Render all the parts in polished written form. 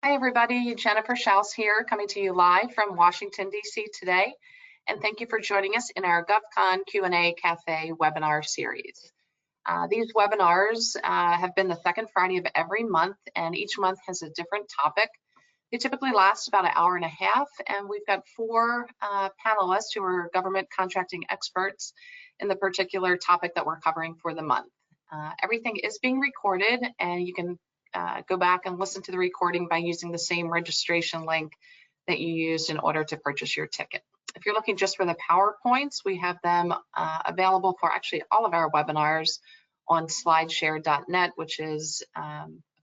Hi everybody, Jennifer Schaus here, coming to you live from Washington, D.C. today. And thank you for joining us in our GovCon Q&A Cafe webinar series. These webinars have been the second Friday of every month, and each month has a different topic. They typically last about an hour and a half, and we've got four panelists who are government contracting experts in the particular topic that we're covering for the month. Everything is being recorded, and you can go back and listen to the recording by using the same registration link that you used in order to purchase your ticket. If you're looking just for the PowerPoints, we have them available for actually all of our webinars on slideshare.net, which is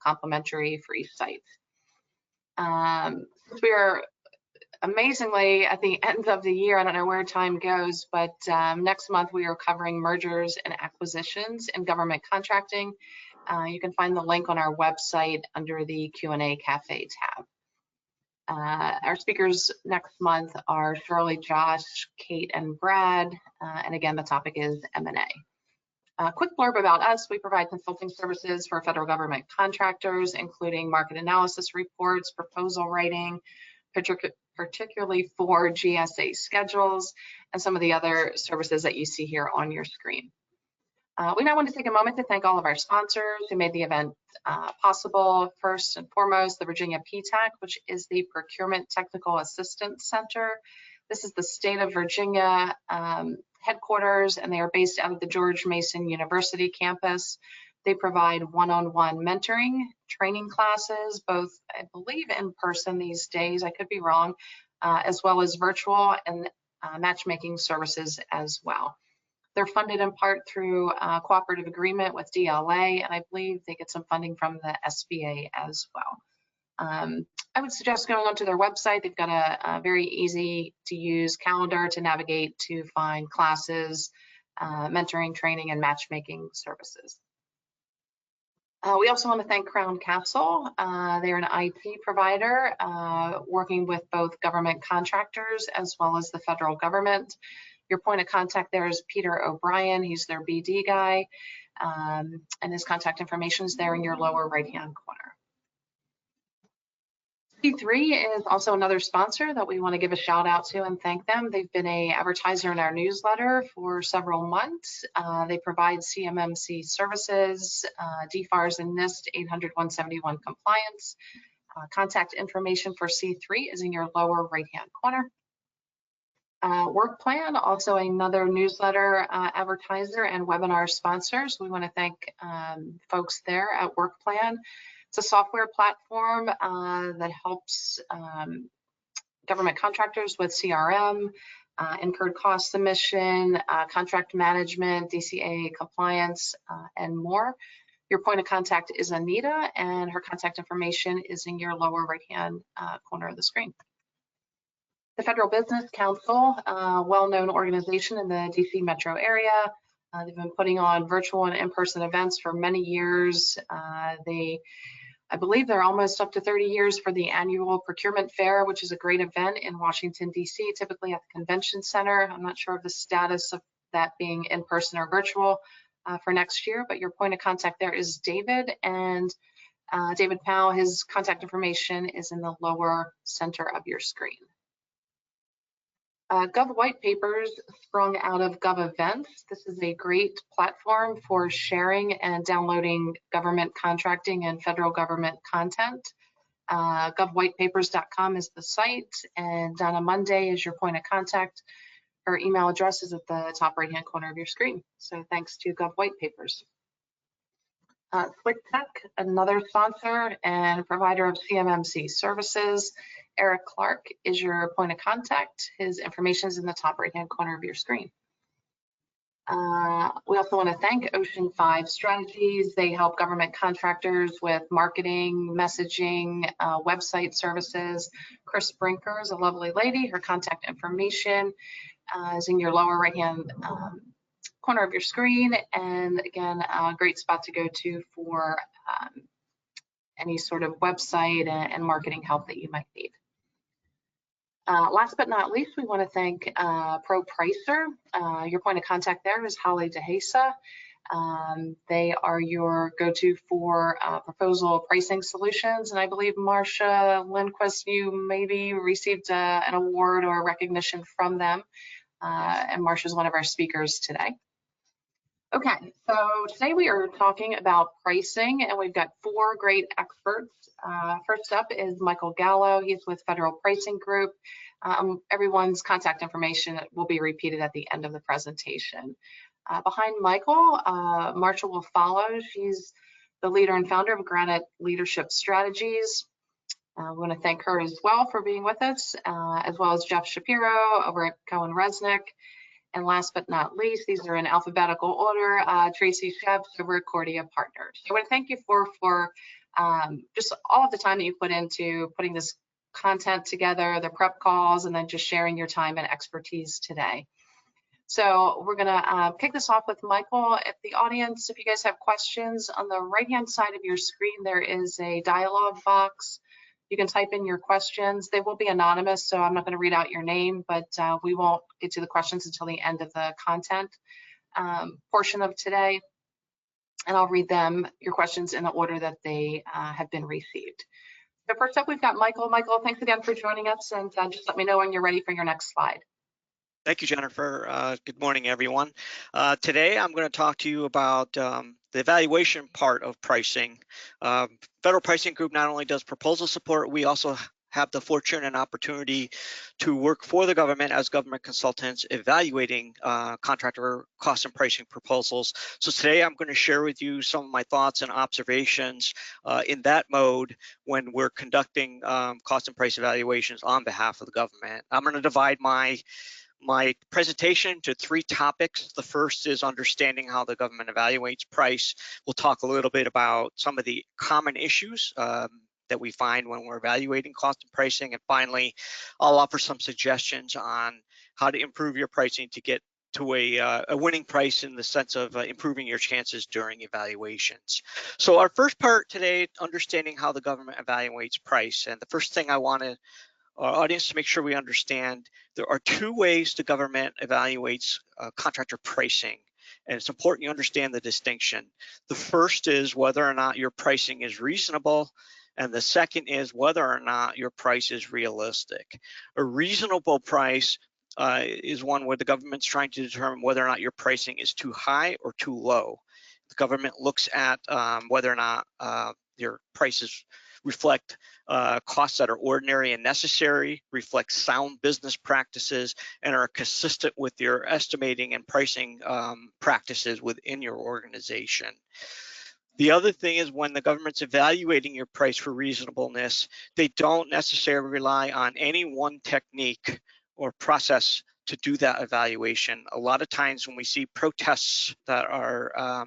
complimentary free site. Since we are amazingly at the end of the year, I don't know where time goes, but next month we are covering mergers and acquisitions in government contracting. You can find the link on our website under the Q&A Cafe tab. Our speakers next month are Shirley, Josh, Kate, and Brad, and again, the topic is M&A. Quick blurb about us: we provide consulting services for federal government contractors, including market analysis reports, proposal writing, particularly for GSA schedules, and some of the other services that you see here on your screen. We now want to take a moment to thank all of our sponsors who made the event possible. First and foremost, the Virginia PTAC, which is the Procurement Technical Assistance Center. This is the state of Virginia headquarters, and they are based out of the George Mason University campus. They provide one-on-one mentoring, training classes, both I believe in person these days, I could be wrong, as well as virtual and matchmaking services as well. They're funded in part through a cooperative agreement with DLA, and I believe they get some funding from the SBA as well. I would suggest going onto their website. They've got a very easy to use calendar to navigate to find classes, mentoring, training, and matchmaking services. We also want to thank Crown Castle. They're an IT provider working with both government contractors as well as the federal government. Your point of contact there is Peter O'Brien. He's their BD guy, and his contact information is there in your lower right-hand corner. C3 is also another sponsor that we want to give a shout out to and thank them. They've been an advertiser in our newsletter for several months. They provide CMMC services, DFARS and NIST 800-171 compliance. Contact information for C3 is in your lower right-hand corner. Work Plan, also another newsletter advertiser and webinar sponsor. So we want to thank folks there at Work Plan. It's a software platform that helps government contractors with CRM, incurred cost submission, contract management, DCAA compliance, and more. Your point of contact is Anita, and her contact information is in your lower right-hand corner of the screen. The Federal Business Council, a well-known organization in the DC metro area. They've been putting on virtual and in-person events for many years. I believe they're almost up to 30 years for the annual procurement fair, which is a great event in Washington, D.C., typically at the convention center. I'm not sure of the status of that being in person or virtual for next year, but your point of contact there is David, and David Powell, his contact information is in the lower center of your screen. Gov White Papers sprung out of Gov Events. This is a great platform for sharing and downloading government contracting and federal government content. GovWhitePapers.com is the site, and Donna Monday is your point of contact. Her email address is at the top right-hand corner of your screen. So thanks to Gov White Papers. Slick Tech, another sponsor and provider of CMMC services. Eric Clark is your point of contact. His information is in the top right-hand corner of your screen. We also want to thank Ocean 5 Strategies. They help government contractors with marketing, messaging, website services. Chris Brinker is a lovely lady. Her contact information is in your lower right-hand corner of your screen. And again, a great spot to go to for any sort of website and marketing help that you might need. Last but not least, we want to thank ProPricer. Your point of contact there is Holly DeHasa. They are your go-to for proposal pricing solutions. And I believe, Marcia Lindquist, you maybe received an award or recognition from them. And Marcia is one of our speakers today. Okay, so today we are talking about pricing, and we've got 4 great experts. First up is Michael Gallo. He's with Federal Pricing Group. Everyone's contact information will be repeated at the end of the presentation. Behind Michael, Marcia will follow. She's the leader and founder of Granite Leadership Strategies. We want to thank her as well for being with us, as well as Jeff Shapiro over at Cohen Resnick. And last but not least, these are in alphabetical order, Tracy Shebs over at Cordia Partners. So I want to thank you for just all of the time that you put into putting this content together, the prep calls, and then just sharing your time and expertise today. So we're going to kick this off with Michael. If the audience, if you guys have questions, on the right-hand side of your screen, there is a dialog box. You can type in your questions. They will be anonymous, so I'm not going to read out your name, but we won't get to the questions until the end of the content portion of today. And I'll read them, your questions, in the order that they have been received. So first up, we've got Michael. Michael, thanks again for joining us, and just let me know when you're ready for your next slide. Thank you, Jennifer. Good morning, everyone. Today, I'm going to talk to you about the evaluation part of pricing. Federal Pricing Group not only does proposal support, we also have the fortune and opportunity to work for the government as government consultants evaluating contractor cost and pricing proposals. So today I'm going to share with you some of my thoughts and observations in that mode when we're conducting cost and price evaluations on behalf of the government. I'm going to divide my presentation to 3 topics. The first is understanding how the government evaluates price. We'll talk a little bit about some of the common issues that we find when we're evaluating cost and pricing. And finally, I'll offer some suggestions on how to improve your pricing to get to a winning price in the sense of improving your chances during evaluations. So our first part today, understanding how the government evaluates price. And the first thing I want our audience to make sure we understand, there are 2 ways the government evaluates contractor pricing, and it's important you understand the distinction. The first is whether or not your pricing is reasonable, and the second is whether or not your price is realistic. A reasonable price is one where the government's trying to determine whether or not your pricing is too high or too low. The government looks at whether or not your prices reflect costs that are ordinary and necessary, reflect sound business practices, and are consistent with your estimating and pricing practices within your organization. The other thing is when the government's evaluating your price for reasonableness, they don't necessarily rely on any one technique or process to do that evaluation. A lot of times when we see protests that are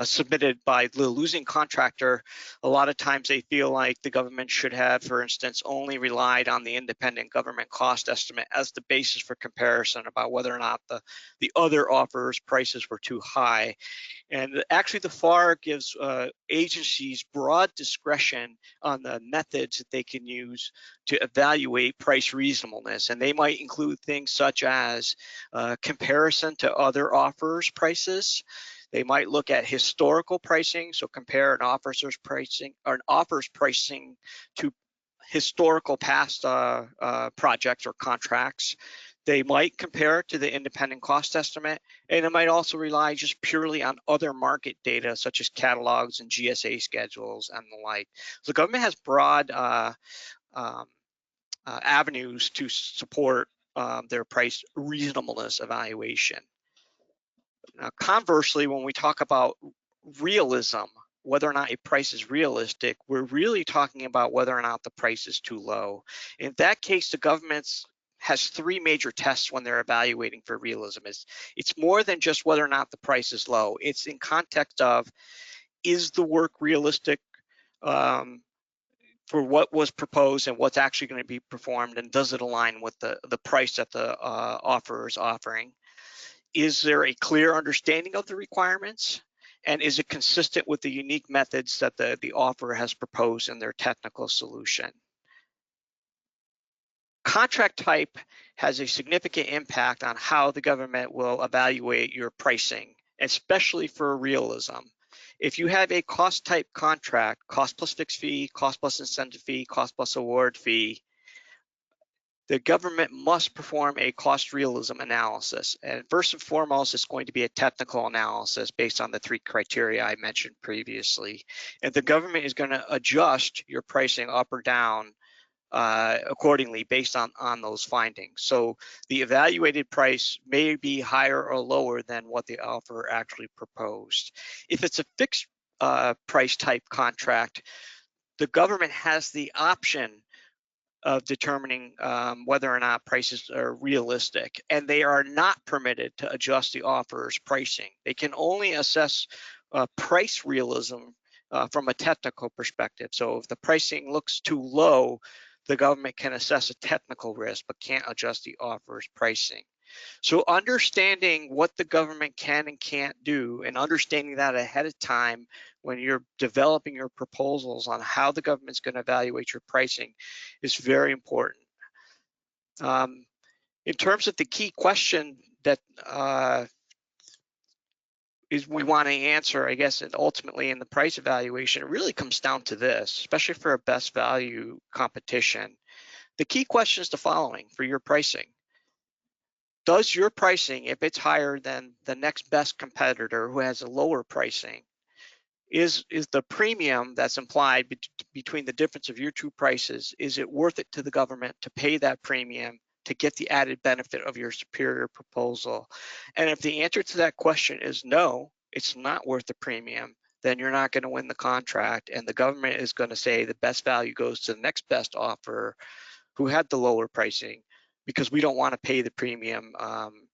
submitted by the losing contractor, a lot of times they feel like the government should have, for instance, only relied on the independent government cost estimate as the basis for comparison about whether or not the other offers prices were too high. And actually the FAR gives agencies broad discretion on the methods that they can use to evaluate price reasonableness. And they might include things such as comparison to other offers prices. They might look at historical pricing, so compare an offer's pricing to historical past projects or contracts. They might compare it to the independent cost estimate, and it might also rely just purely on other market data such as catalogs and GSA schedules and the like. So the government has broad avenues to support their price reasonableness evaluation. Now, conversely, when we talk about realism, whether or not a price is realistic, we're really talking about whether or not the price is too low. In that case, the government has 3 major tests when they're evaluating for realism. It's more than just whether or not the price is low. It's in context of, is the work realistic for what was proposed and what's actually going to be performed, and does it align with the price that the offerer is offering? Is there a clear understanding of the requirements? And is it consistent with the unique methods that the offerer has proposed in their technical solution? Contract type has a significant impact on how the government will evaluate your pricing. especially for realism. If you have a cost type contract, cost plus fixed fee, cost plus incentive fee, cost plus award fee, the government must perform a cost realism analysis. And first and foremost, it's going to be a technical analysis based on the 3 criteria I mentioned previously. And the government is going to adjust your pricing up or down accordingly based on those findings. So the evaluated price may be higher or lower than what the offeror actually proposed. If it's a fixed price type contract, the government has the option of determining whether or not prices are realistic, and they are not permitted to adjust the offeror's pricing. They can only assess price realism from a technical perspective. So if the pricing looks too low, the government can assess a technical risk but can't adjust the offeror's pricing. So understanding what the government can and can't do, and understanding that ahead of time when you're developing your proposals on how the government's going to evaluate your pricing is very important. In terms of the key question that is we want to answer, I guess, and ultimately in the price evaluation, it really comes down to this, especially for a best value competition. The key question is the following for your pricing. Does your pricing, if it's higher than the next best competitor who has a lower pricing, is the premium that's implied between the difference of your 2 prices, is it worth it to the government to pay that premium to get the added benefit of your superior proposal? And if the answer to that question is no, it's not worth the premium, then you're not going to win the contract, and the government is going to say the best value goes to the next best offer who had the lower pricing, because we don't want to pay the premium.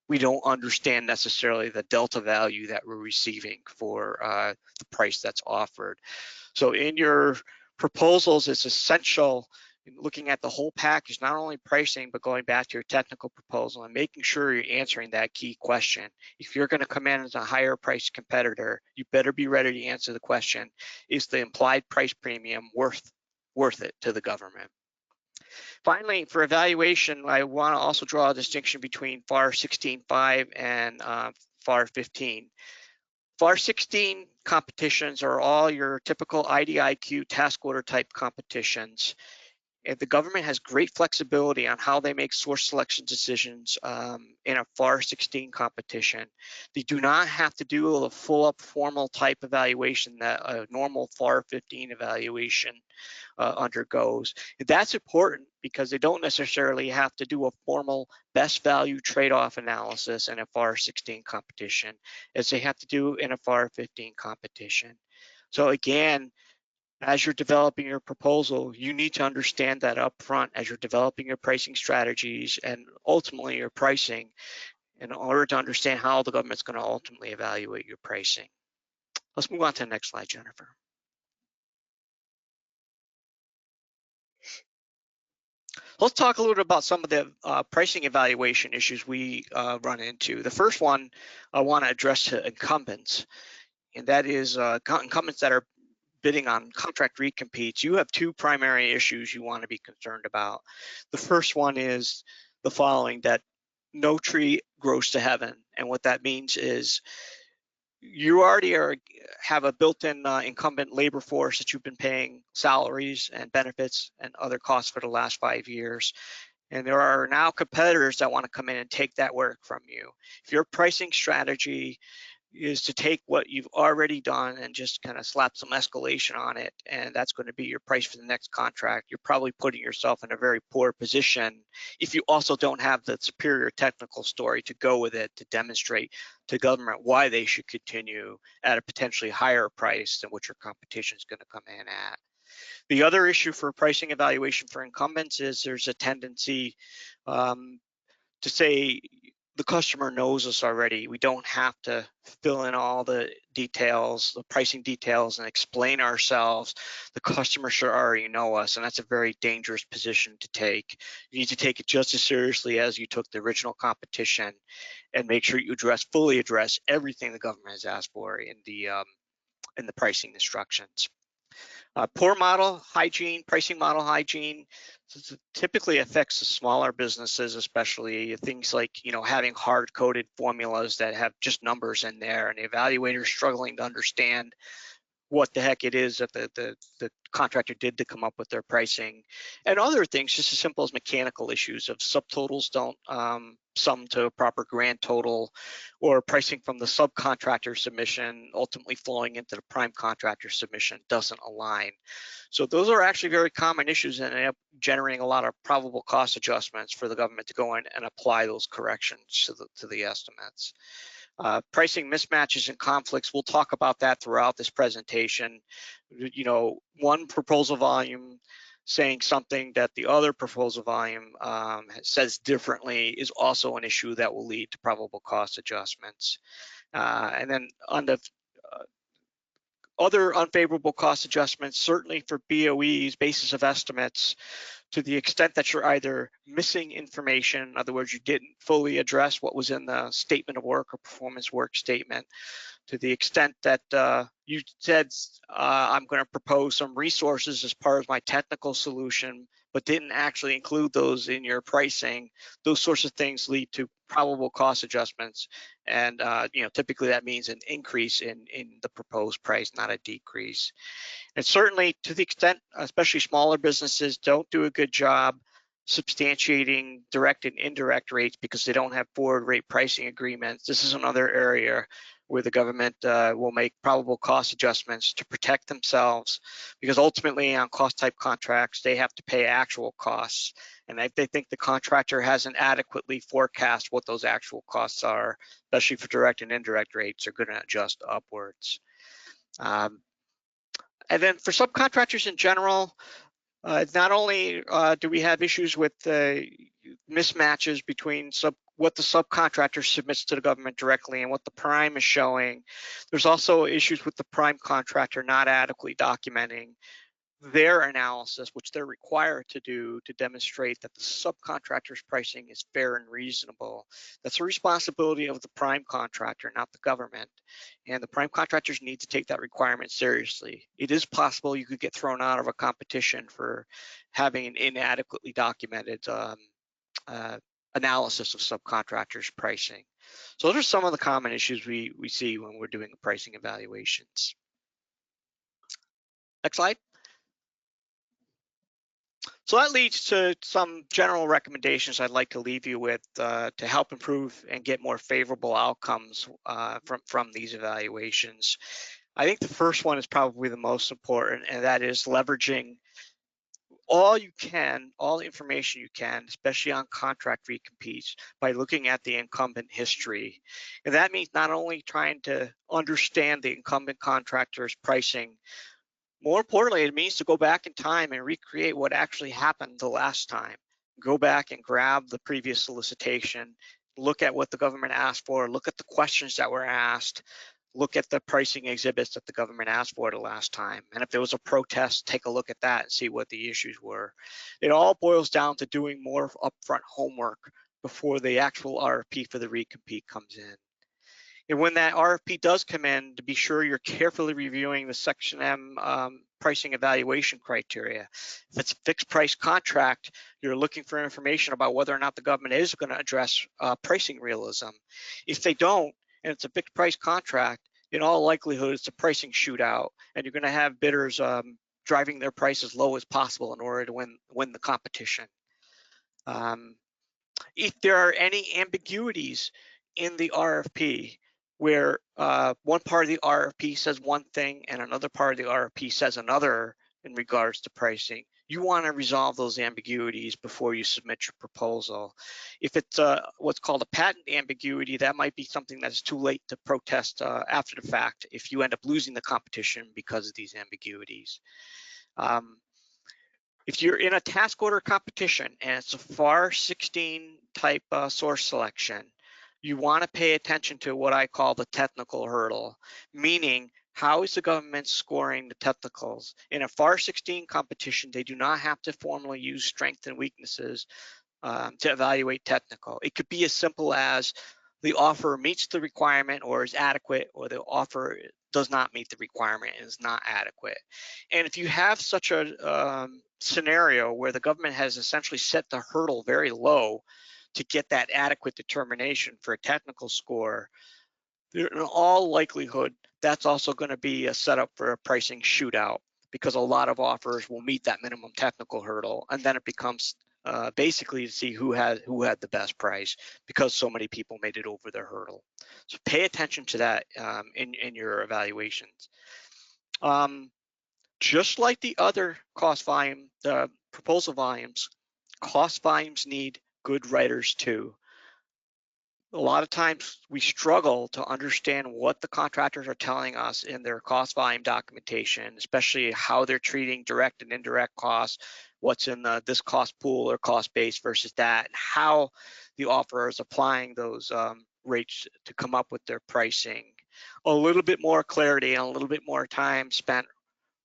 We don't understand necessarily the delta value that we're receiving for the price that's offered. So in your proposals, it's essential looking at the whole package, not only pricing, but going back to your technical proposal and making sure you're answering that key question. If you're going to come in as a higher price competitor, you better be ready to answer the question, is the implied price premium worth it to the government? Finally, for evaluation, I want to also draw a distinction between FAR 16.5 and FAR 15. FAR 16 competitions are all your typical IDIQ task order type competitions. And the government has great flexibility on how they make source selection decisions in a FAR 16 competition. They do not have to do a full-up formal type evaluation that a normal FAR 15 evaluation undergoes. That's important because they don't necessarily have to do a formal best value trade-off analysis in a FAR 16 competition as they have to do in a FAR 15 competition. So again, as you're developing your proposal, you need to understand that up front as you're developing your pricing strategies and ultimately your pricing in order to understand how the government's going to ultimately evaluate your pricing. Let's move on to the next slide, Jennifer. Let's talk a little bit about some of the pricing evaluation issues we run into. The first one I want to address to incumbents, and that is incumbents that are bidding on contract recompetes. You have 2 primary issues you want to be concerned about. The first one is the following, that no tree grows to heaven. And what that means is you already have a built-in incumbent labor force that you've been paying salaries and benefits and other costs for the last 5 years. And there are now competitors that want to come in and take that work from you. If your pricing strategy is to take what you've already done and just kind of slap some escalation on it, and that's going to be your price for the next contract, you're probably putting yourself in a very poor position if you also don't have the superior technical story to go with it to demonstrate to government why they should continue at a potentially higher price than what your competition is going to come in at. The other issue for pricing evaluation for incumbents is there's a tendency to say the customer knows us already. We don't have to fill in all the details, the pricing details, and explain ourselves. The customer should already know us, and that's a very dangerous position to take. You need to take it just as seriously as you took the original competition and make sure you fully address everything the government has asked for in the pricing instructions. Poor model hygiene, pricing model hygiene, typically affects the smaller businesses, especially things like, having hard-coded formulas that have just numbers in there, and the evaluators struggling to understand what the heck it is that the contractor did to come up with their pricing, and other things just as simple as mechanical issues of subtotals don't sum to a proper grand total, or pricing from the subcontractor submission ultimately flowing into the prime contractor submission doesn't align. So those are actually very common issues, and end up generating a lot of probable cost adjustments for the government to go in and apply those corrections to the estimates. Pricing mismatches and conflicts, we'll talk about that throughout this presentation. One proposal volume saying something that the other proposal volume says differently is also an issue that will lead to probable cost adjustments. And then on the other unfavorable cost adjustments, certainly for BOEs, basis of estimates, to the extent that you're either missing information, in other words, you didn't fully address what was in the statement of work or performance work statement, to the extent that you said, I'm going to propose some resources as part of my technical solution, but didn't actually include those in your pricing, those sorts of things lead to probable cost adjustments. And typically that means an increase in the proposed price, not a decrease. And certainly to the extent, especially smaller businesses don't do a good job substantiating direct and indirect rates because they don't have forward rate pricing agreements, this is another area where the government will make probable cost adjustments to protect themselves, because ultimately on cost type contracts, they have to pay actual costs. And if they think the contractor hasn't adequately forecast what those actual costs are, especially for direct and indirect rates, they're going to adjust upwards. And then for subcontractors in general, not only do we have issues with mismatches between what the subcontractor submits to the government directly and what the prime is showing, there's also issues with the prime contractor not adequately documenting their analysis, which they're required to do to demonstrate that the subcontractor's pricing is fair and reasonable. That's a responsibility of the prime contractor, not the government. And the prime contractors need to take that requirement seriously. It is possible you could get thrown out of a competition for having an inadequately documented analysis of subcontractors' pricing. So those are some of the common issues we see when we're doing pricing evaluations. Next slide. So that leads to some general recommendations I'd like to leave you with to help improve and get more favorable outcomes from these evaluations. I think the first one is probably the most important, and that is leveraging all the information you can, especially on contract recompetes, by looking at the incumbent history. And that means not only trying to understand the incumbent contractor's pricing, more importantly, it means to go back in time and recreate what actually happened the last time. Go back and grab the previous solicitation, look at what the government asked for, look at the questions that were asked, look at the pricing exhibits that the government asked for the last time. And if there was a protest, take a look at that and see what the issues were. It all boils down to doing more upfront homework before the actual RFP for the recompete comes in. And when that RFP does come in, to be sure you're carefully reviewing the Section M pricing evaluation criteria. If it's a fixed price contract, you're looking for information about whether or not the government is going to address pricing realism. If they don't, and it's a fixed price contract, in all likelihood, it's a pricing shootout, and you're going to have bidders driving their price as low as possible in order to win the competition. If there are any ambiguities in the RFP, where one part of the RFP says one thing and another part of the RFP says another in regards to pricing, you want to resolve those ambiguities before you submit your proposal. If it's what's called a patent ambiguity, that might be something that's too late to protest after the fact if you end up losing the competition because of these ambiguities. If you're in a task order competition and it's a FAR 16 type source selection, you want to pay attention to what I call the technical hurdle, meaning how is the government scoring the technicals? In a FAR 16 competition, they do not have to formally use strengths and weaknesses to evaluate technical. It could be as simple as the offer meets the requirement or is adequate, or the offer does not meet the requirement and is not adequate. And if you have such a scenario where the government has essentially set the hurdle very low to get that adequate determination for a technical score, in all likelihood, that's also going to be a setup for a pricing shootout, because a lot of offers will meet that minimum technical hurdle, and then it becomes basically to see who had the best price, because so many people made it over the hurdle. So pay attention to that in your evaluations. Just like the other cost volume, the proposal volumes, cost volumes need good writers too. A lot of times we struggle to understand what the contractors are telling us in their cost volume documentation, especially how they're treating direct and indirect costs, what's in this cost pool or cost base versus that, and how the offerer is applying those rates to come up with their pricing. A little bit more clarity and a little bit more time spent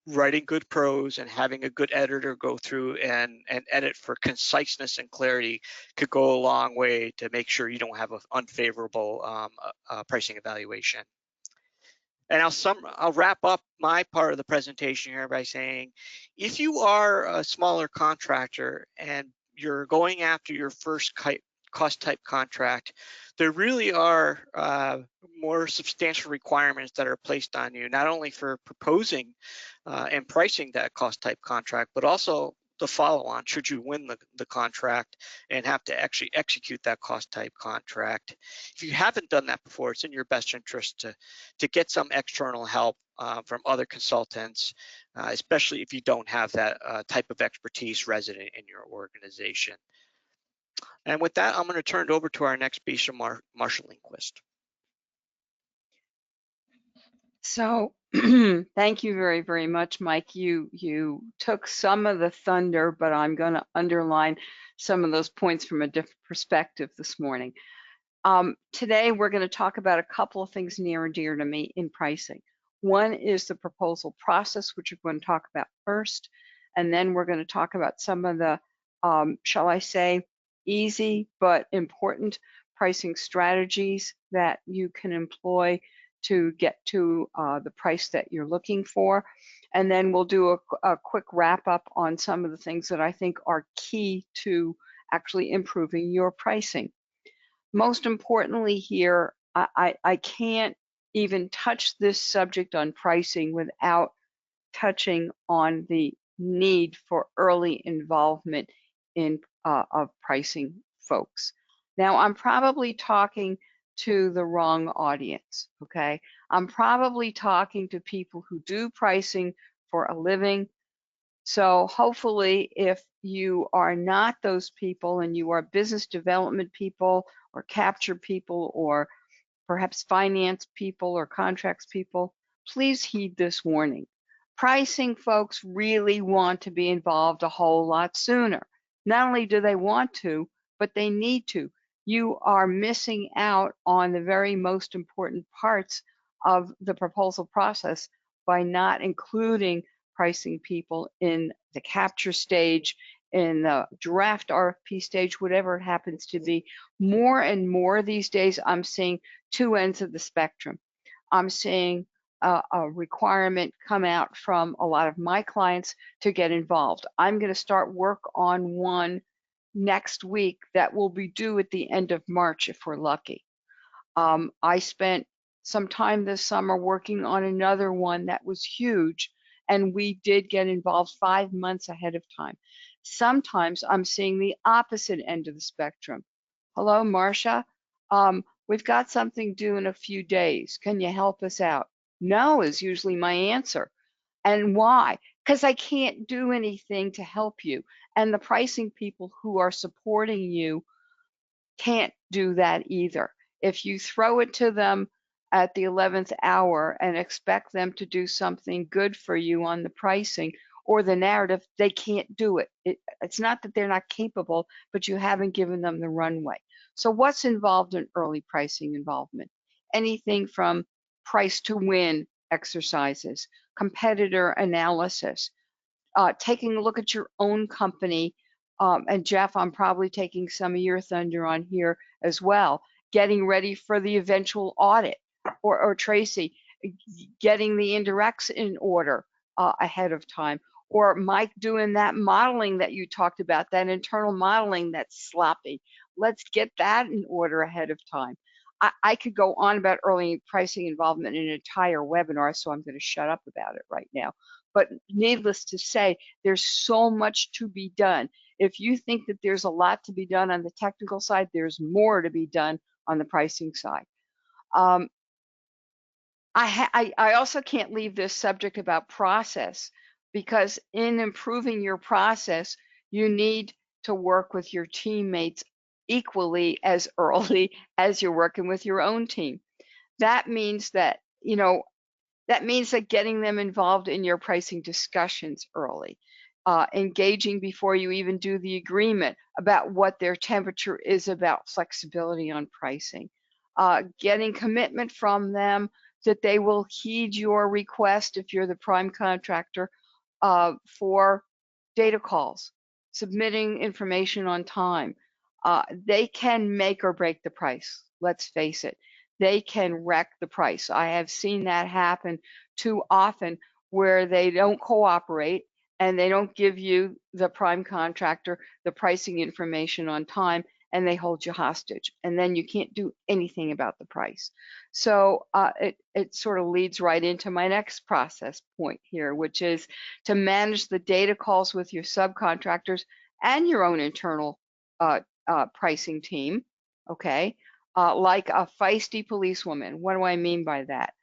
writing good prose and having a good editor go through and edit for conciseness and clarity could go a long way to make sure you don't have an unfavorable pricing evaluation. And I'll wrap up my part of the presentation here by saying, if you are a smaller contractor and you're going after your first cost type contract, there really are more substantial requirements that are placed on you, not only for proposing and pricing that cost type contract, but also the follow-on should you win the contract and have to actually execute that cost type contract. If you haven't done that before, it's in your best interest to get some external help from other consultants, especially if you don't have that type of expertise resident in your organization. And with that, I'm going to turn it over to our next speaker, Marsha Lindquist. So thank you very, very much, Mike. You took some of the thunder, but I'm going to underline some of those points from a different perspective this morning. Today, we're going to talk about a couple of things near and dear to me in pricing. One is the proposal process, which we're going to talk about first, and then we're going to talk about some of the, shall I say, easy but important pricing strategies that you can employ to get to the price that you're looking for. And then we'll do a quick wrap up on some of the things that I think are key to actually improving your pricing. Most importantly here, I can't even touch this subject on pricing without touching on the need for early involvement in of pricing folks. Now, I'm probably talking to the wrong audience, okay? I'm probably talking to people who do pricing for a living. So hopefully, if you are not those people and you are business development people or capture people or perhaps finance people or contracts people, please heed this warning. Pricing folks really want to be involved a whole lot sooner. Not only do they want to, but they need to. You are missing out on the very most important parts of the proposal process by not including pricing people in the capture stage, in the draft RFP stage, whatever it happens to be. More and more these days, I'm seeing two ends of the spectrum. I'm seeing a requirement come out from a lot of my clients to get involved. I'm going to start work on one next week that will be due at the end of March if we're lucky. I spent some time this summer working on another one that was huge, and we did get involved 5 months ahead of time. Sometimes I'm seeing the opposite end of the spectrum. Hello, Marcia. We've got something due in a few days. Can you help us out? No is usually my answer. And why? Because I can't do anything to help you. And the pricing people who are supporting you can't do that either. If you throw it to them at the 11th hour and expect them to do something good for you on the pricing or the narrative, they can't do it. It's not that they're not capable, but you haven't given them the runway. So what's involved in early pricing involvement? Anything from price to win exercises, competitor analysis, taking a look at your own company. And Jeff, I'm probably taking some of your thunder on here as well, getting ready for the eventual audit. Or Tracy, getting the indirects in order ahead of time, or Mike doing that modeling that you talked about, that internal modeling that's sloppy. Let's get that in order ahead of time. I could go on about early pricing involvement in an entire webinar, so I'm going to shut up about it right now. But needless to say, there's so much to be done. If you think that there's a lot to be done on the technical side, there's more to be done on the pricing side. I also can't leave this subject about process, because in improving your process, you need to work with your teammates equally as early as you're working with your own team. That means that, getting them involved in your pricing discussions early, engaging before you even do the agreement about what their temperature is about flexibility on pricing, getting commitment from them that they will heed your request if you're the prime contractor for data calls, submitting information on time. They can make or break the price. Let's face it. They can wreck the price. I have seen that happen too often, where they don't cooperate and they don't give you, the prime contractor, the pricing information on time, and they hold you hostage, and then you can't do anything about the price. So it sort of leads right into my next process point here, which is to manage the data calls with your subcontractors and your own internal pricing team, okay? Like a feisty policewoman. What do I mean by that?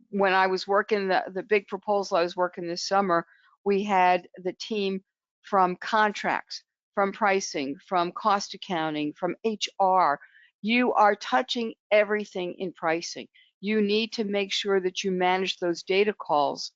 When I was working the big proposal I was working this summer, we had the team from contracts, from pricing, from cost accounting, from HR. You are touching everything in pricing. You need to make sure that you manage those data calls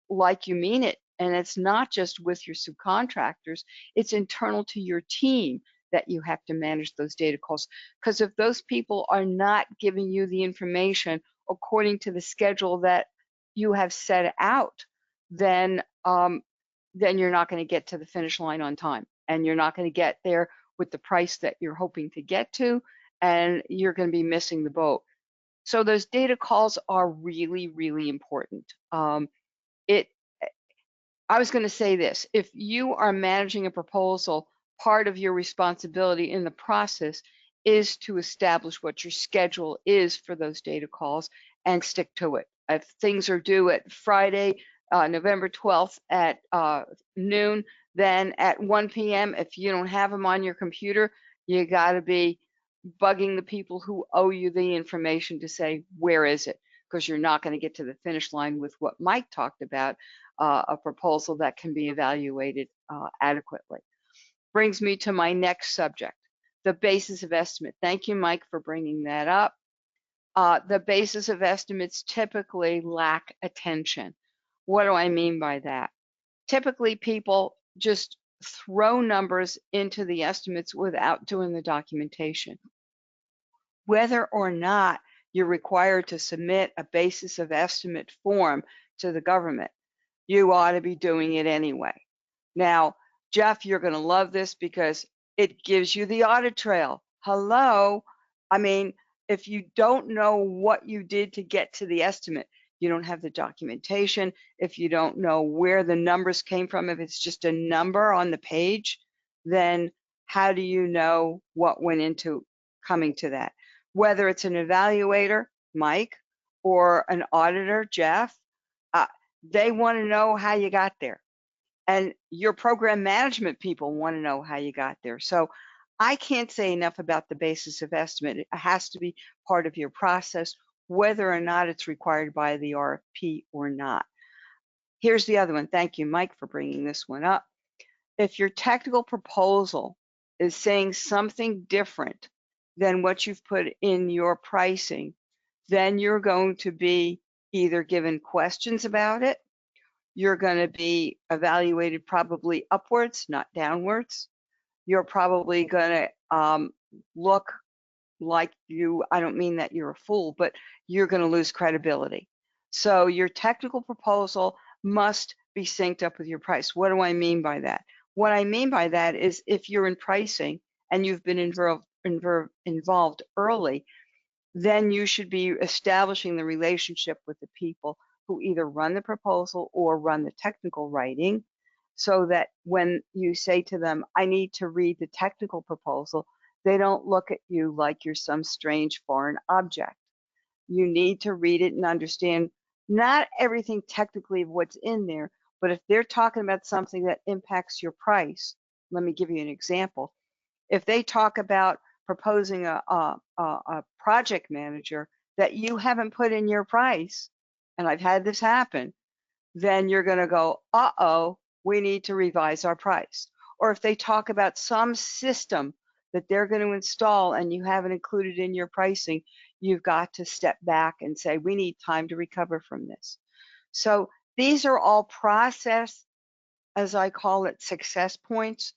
like you mean it. And it's not just with your subcontractors, it's internal to your team that you have to manage those data calls. Because if those people are not giving you the information according to the schedule that you have set out, then you're not going to get to the finish line on time, and you're not going to get there with the price that you're hoping to get to, and you're going to be missing the boat. So those data calls are really, really important. I was going to say this: if you are managing a proposal, part of your responsibility in the process is to establish what your schedule is for those data calls and stick to it. If things are due at Friday, November 12th at noon, then at 1 p.m., if you don't have them on your computer, you got to be bugging the people who owe you the information to say, where is it? Because you're not going to get to the finish line with what Mike talked about, a proposal that can be evaluated adequately. Brings me to my next subject, the basis of estimate. Thank you, Mike, for bringing that up. The basis of estimates typically lack attention. What do I mean by that? Typically, people just throw numbers into the estimates without doing the documentation. Whether or not you're required to submit a basis of estimate form to the government, you ought to be doing it anyway. Now, Jeff, you're going to love this because it gives you the audit trail. Hello. I mean, if you don't know what you did to get to the estimate, you don't have the documentation, if you don't know where the numbers came from, if it's just a number on the page, then how do you know what went into coming to that? Whether it's an evaluator, Mike, or an auditor, Jeff, they want to know how you got there. And your program management people want to know how you got there. So I can't say enough about the basis of estimate. It has to be part of your process, whether or not it's required by the RFP or not. Here's the other one. Thank you, Mike, for bringing this one up. If your technical proposal is saying something different than what you've put in your pricing, then you're going to be either given questions about it, you're going to be evaluated probably upwards, not downwards. You're probably going to look like I don't mean that you're a fool, but you're going to lose credibility. So your technical proposal must be synced up with your price. What do I mean by that? What I mean by that is if you're in pricing and you've been involved early, then you should be establishing the relationship with the people who either run the proposal or run the technical writing, so that when you say to them, I need to read the technical proposal, they don't look at you like you're some strange foreign object. You need to read it and understand not everything technically of what's in there, but if they're talking about something that impacts your price, let me give you an example. If they talk about proposing a project manager that you haven't put in your price, and I've had this happen, then you're going to go, uh-oh, we need to revise our price. Or if they talk about some system that they're going to install and you haven't included in your pricing, you've got to step back and say, we need time to recover from this. So these are all process, as I call it, success points.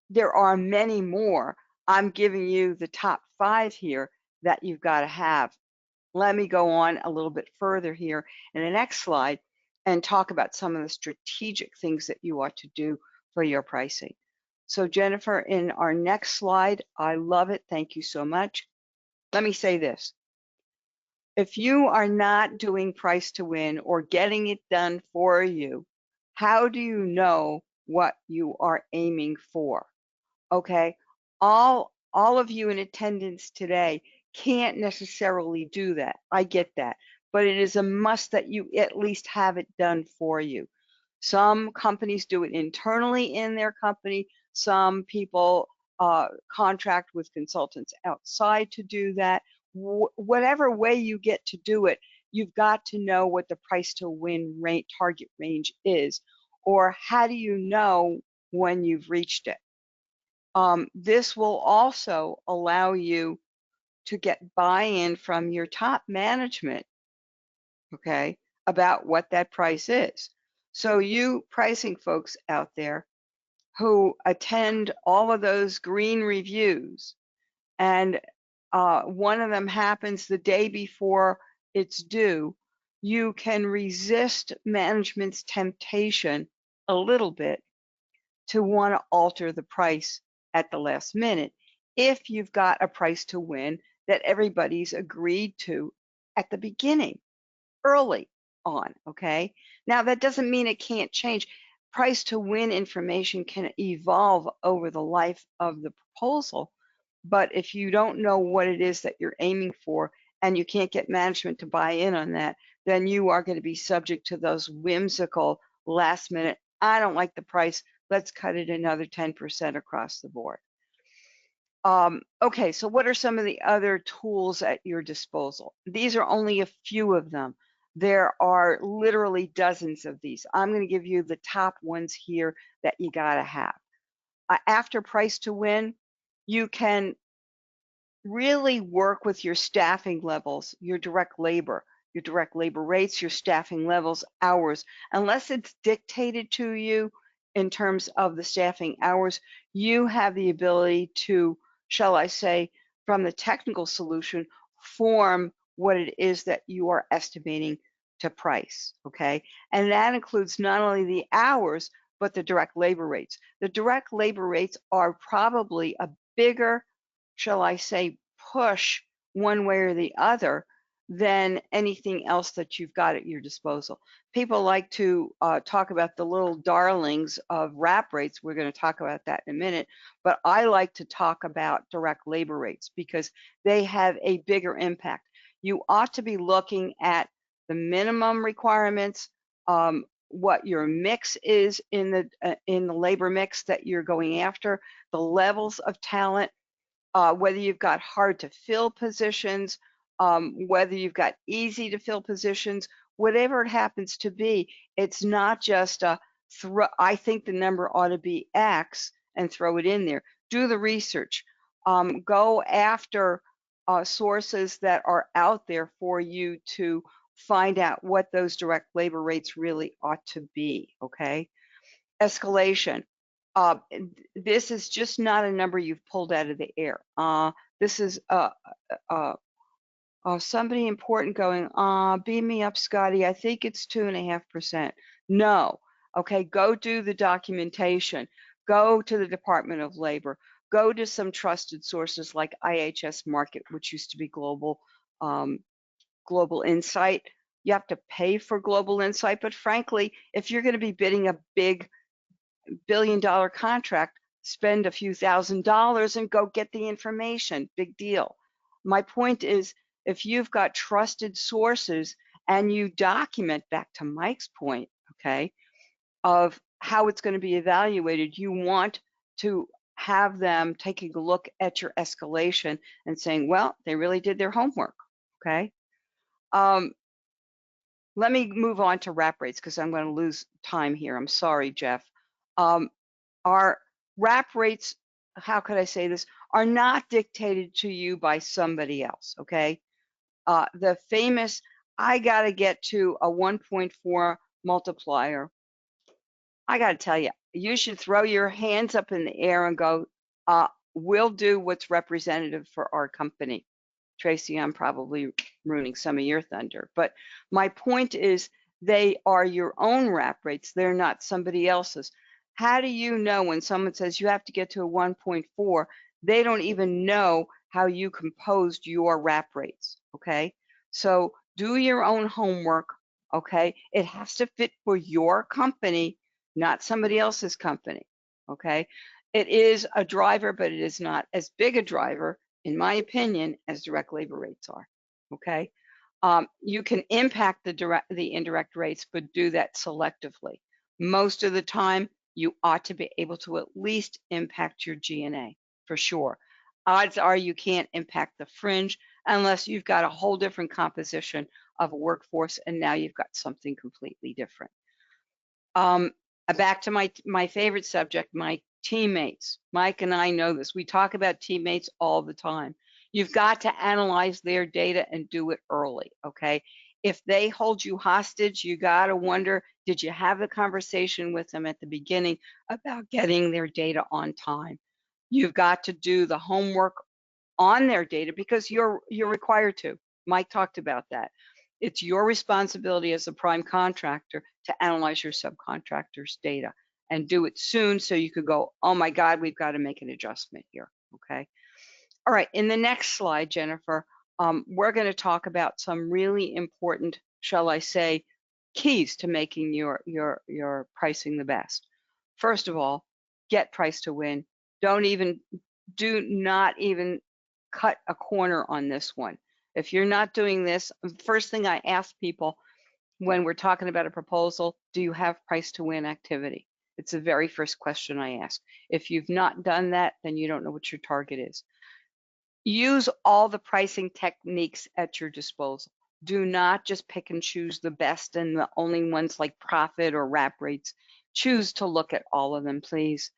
There are many more. I'm giving you the top 5 here that you've got to have. Let me go on a little bit further here in the next slide and talk about some of the strategic things that you ought to do for your pricing. So Jennifer, in our next slide, I love it. Thank you so much. Let me say this. If you are not doing price to win or getting it done for you, how do you know what you are aiming for? Okay, all of you in attendance today can't necessarily do that. I get that, but it is a must that you at least have it done for you. Some companies do it internally in their company. Some people contract with consultants outside to do that. Whatever way you get to do it, you've got to know what the price to win rate target range is, or how do you know when you've reached it? This will also allow you to get buy-in from your top management, okay, about what that price is. So you pricing folks out there who attend all of those green reviews, and one of them happens the day before it's due, you can resist management's temptation a little bit to want to alter the price at the last minute if you've got a price to win that everybody's agreed to at the beginning, early on, okay? Now, that doesn't mean it can't change. Price to win information can evolve over the life of the proposal, but if you don't know what it is that you're aiming for and you can't get management to buy in on that, then you are going to be subject to those whimsical last minute, I don't like the price, let's cut it another 10% across the board. Okay, so what are some of the other tools at your disposal? These are only a few of them. There are literally dozens of these. I'm going to give you the top ones here that you got to have. After price to win, you can really work with your staffing levels, your direct labor rates, your staffing levels, hours. Unless it's dictated to you in terms of the staffing hours, you have the ability to, shall I say, from the technical solution, form what it is that you are estimating to price, okay? And that includes not only the hours, but the direct labor rates. The direct labor rates are probably a bigger, shall I say, push one way or the other than anything else that you've got at your disposal. People like to talk about the little darlings of wrap rates. We're going to talk about that in a minute, but I like to talk about direct labor rates because they have a bigger impact. You ought to be looking at the minimum requirements, what your mix is in the labor mix that you're going after, the levels of talent, whether you've got hard to fill positions, whether you've got easy to fill positions, whatever it happens to be, it's not just I think the number ought to be X and throw it in there. Do the research. Go after sources that are out there for you to find out what those direct labor rates really ought to be, okay? Escalation. This is just not a number you've pulled out of the air. This is somebody important going, beam me up, Scotty. I think it's 2.5%. No. Okay, go do the documentation. Go to the Department of Labor. Go to some trusted sources like IHS Market, which used to be Global Global Insight. You have to pay for Global Insight, but frankly, if you're going to be bidding a big billion-dollar contract, spend a few $1,000s and go get the information. Big deal. My point is, if you've got trusted sources and you document, back to Mike's point, okay, of how it's going to be evaluated, you want to have them taking a look at your escalation and saying, well, they really did their homework, okay? Let me move on to wrap rates because I'm going to lose time here. I'm sorry, Jeff. Our wrap rates, how could I say this, are not dictated to you by somebody else, okay? The famous, I got to get to a 1.4 multiplier. I got to tell you, you should throw your hands up in the air and go, we'll do what's representative for our company. Tracy, I'm probably ruining some of your thunder, but my point is they are your own wrap rates. They're not somebody else's. How do you know when someone says you have to get to a 1.4, they don't even know how you composed your wrap rates, okay? So do your own homework, okay? It has to fit for your company, not somebody else's company, okay? It is a driver, but it is not as big a driver, in my opinion, as direct labor rates are, okay? You can impact the indirect rates, but do that selectively. Most of the time, you ought to be able to at least impact your G&A, for sure. Odds are you can't impact the fringe unless you've got a whole different composition of a workforce, and now you've got something completely different. Back to my favorite subject, my teammates. Mike and I know this. We talk about teammates all the time. You've got to analyze their data and do it early, okay? If they hold you hostage, you got to wonder, did you have the conversation with them at the beginning about getting their data on time? You've got to do the homework on their data because you're required to. Mike talked about that. It's your responsibility as a prime contractor to analyze your subcontractor's data and do it soon so you could go, oh my God, we've got to make an adjustment here, okay? All right, in the next slide, Jennifer, we're going to talk about some really important, shall I say, keys to making your pricing the best. First of all, get price to win. Do not even cut a corner on this one. If you're not doing this, first thing I ask people when we're talking about a proposal, do you have price to win activity? It's the very first question I ask. If you've not done that, then you don't know what your target is. Use all the pricing techniques at your disposal. Do not just pick and choose the best and the only ones like profit or wrap rates. Choose to look at all of them, please.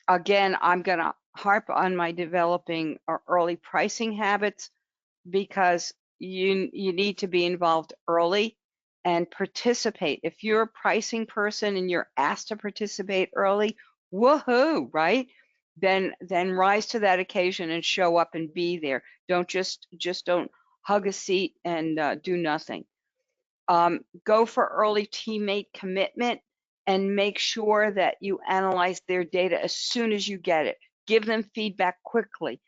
Again, I'm going to harp on my developing early pricing habits because you need to be involved early and participate. If you're a pricing person and you're asked to participate early, woohoo, right? Then rise to that occasion and show up and be there. Don't just don't hug a seat and do nothing. Go for early teammate commitment and make sure that you analyze their data as soon as you get it. Give them feedback quickly.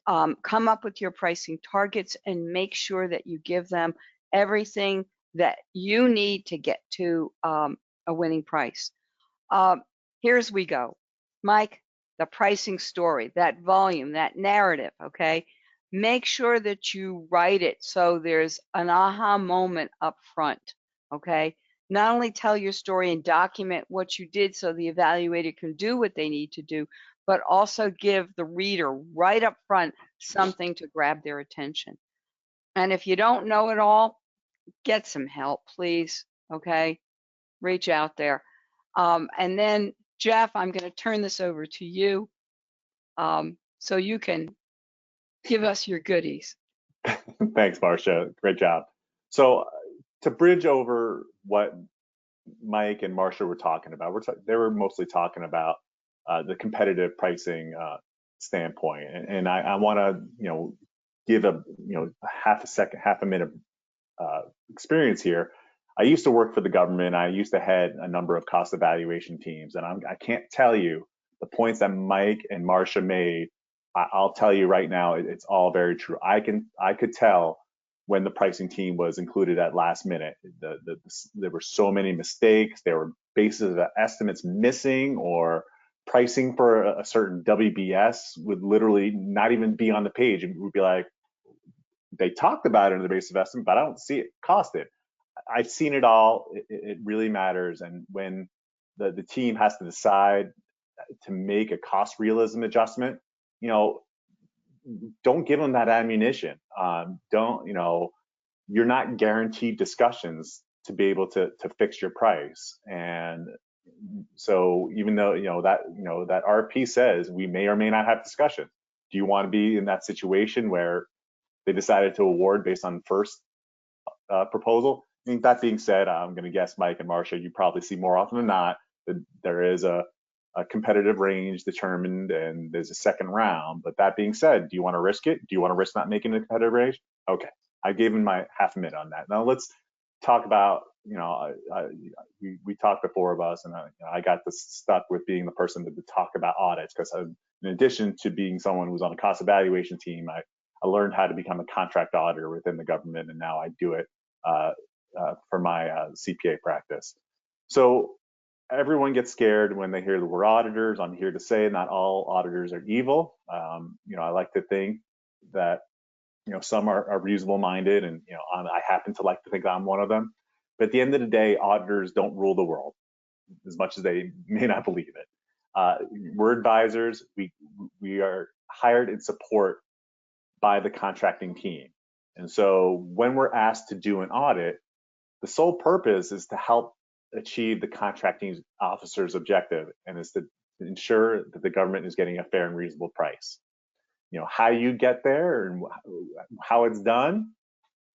Come up with your pricing targets and make sure that you give them everything that you need to get to a winning price. Here's we go. Mike, the pricing story, that volume, that narrative, okay? Make sure that you write it so there's an aha moment up front, okay? Not only tell your story and document what you did so the evaluator can do what they need to do, but also give the reader right up front something to grab their attention. And if you don't know it all, get some help, please, okay? Reach out there. And then, Jeff, I'm going to turn this over to you so you can give us your goodies. Thanks, Marcia. Great job. So to bridge over what Mike and Marcia were talking about, they were mostly talking about the competitive pricing standpoint, and I want to, give a, half a minute experience here. I used to work for the government. I used to head a number of cost evaluation teams, and I can't tell you the points that Mike and Marcia made. I'll tell you right now, it's all very true. I could tell when the pricing team was included at last minute. There were so many mistakes. There were bases of estimates missing, or pricing for a certain WBS would literally not even be on the page. And we'd be like, they talked about it in the basis of estimate, but I don't see it costed. I've seen it all. It really matters. And when the team has to decide to make a cost realism adjustment, you know, don't give them that ammunition. Don't, you know, you're not guaranteed discussions to be able to fix your price. And so even though, you know, that RFP says we may or may not have discussion, do you want to be in that situation where they decided to award based on first proposal? I mean, that being said, I'm going to guess Mike and Marcia, you probably see more often than not that there is a competitive range determined and there's a second round. But that being said, do you want to risk it? Do you want to risk not making a competitive range? Okay, I gave him my half a minute on that. Now let's talk about, you know, we talked, the four of us, and I got stuck with being the person to talk about audits, because in addition to being someone who's on a cost evaluation team, I learned how to become a contract auditor within the government, and now I do it for my CPA practice. So everyone gets scared when they hear the word auditors. I'm here to say not all auditors are evil. You know, I like to think that, you know, some are reasonable minded, and, you know, I happen to like to think I'm one of them. But at the end of the day, auditors don't rule the world, as much as they may not believe it. We're advisors. We are hired in support by the contracting team. And so when we're asked to do an audit, the sole purpose is to help achieve the contracting officer's objective, and is to ensure that the government is getting a fair and reasonable price. You know, how you get there and how it's done,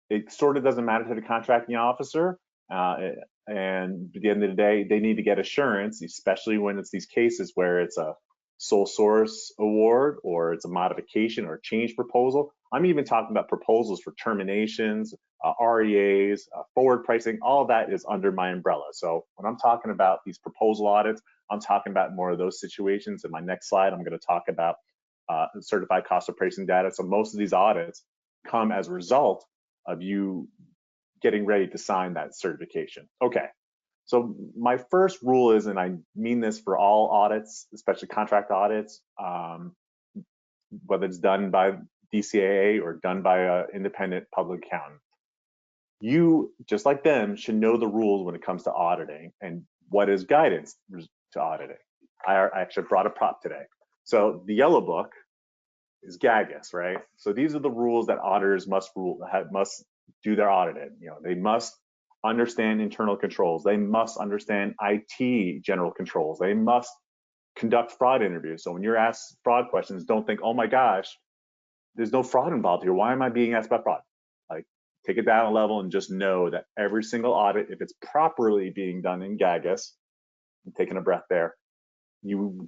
it sort of doesn't matter to the contracting officer. And at the end of the day, they need to get assurance, especially when it's these cases where it's a sole source award, or it's a modification or change proposal. I'm even talking about proposals for terminations, REAs, forward pricing. All of that is under my umbrella. So when I'm talking about these proposal audits, I'm talking about more of those situations. In my next slide, I'm going to talk about certified cost of pricing data. So most of these audits come as a result of you getting ready to sign that certification. Okay. So my first rule is, and I mean this for all audits, especially contract audits, whether it's done by DCAA or done by an independent public accountant, you, just like them, should know the rules when it comes to auditing and what is guidance to auditing. I actually brought a prop today. So the yellow book is GAGAS, right? So these are the rules that auditors must do their auditing. You know, they must understand internal controls. They must understand IT general controls. They must conduct fraud interviews. So when you're asked fraud questions, don't think, oh my gosh, there's no fraud involved here. Why am I being asked about fraud? Like, take it down a level and just know that every single audit, if it's properly being done in GAGAS, I'm taking a breath there,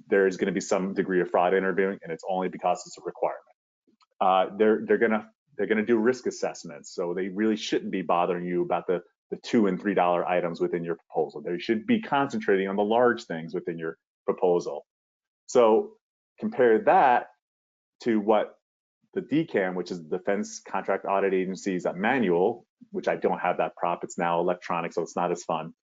there is going to be some degree of fraud interviewing, and it's only because it's a requirement. They're gonna do risk assessments, so they really shouldn't be bothering you about the $2 and $3 items within your proposal. They should be concentrating on the large things within your proposal. So compare that to what the DCAM, which is the Defense Contract Audit Agency's manual, which I don't have that prop. It's now electronic, so it's not as fun.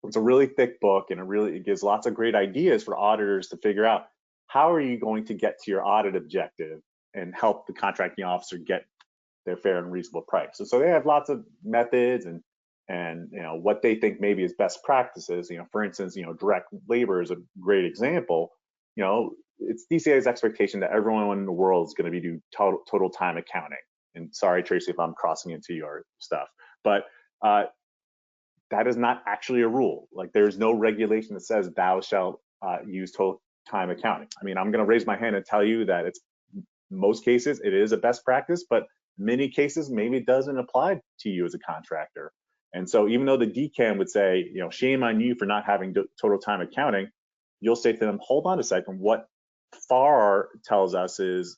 It's a really thick book, and it gives lots of great ideas for auditors to figure out how are you going to get to your audit objective and help the contracting officer get their fair and reasonable price. So they have lots of methods and you know what they think maybe is best practices. You know, for instance, you know, direct labor is a great example. You know, it's DCAA's expectation that everyone in the world is going to be doing total time accounting. And sorry, Tracy, if I'm crossing into your stuff, but that is not actually a rule. Like, there's no regulation that says thou shalt use total time accounting. I mean, I'm going to raise my hand and tell you that it's most cases it is a best practice, but many cases maybe it doesn't apply to you as a contractor. And so even though the DCAM would say, you know, shame on you for not having total time accounting, you'll say to them, hold on a second, what FAR tells us is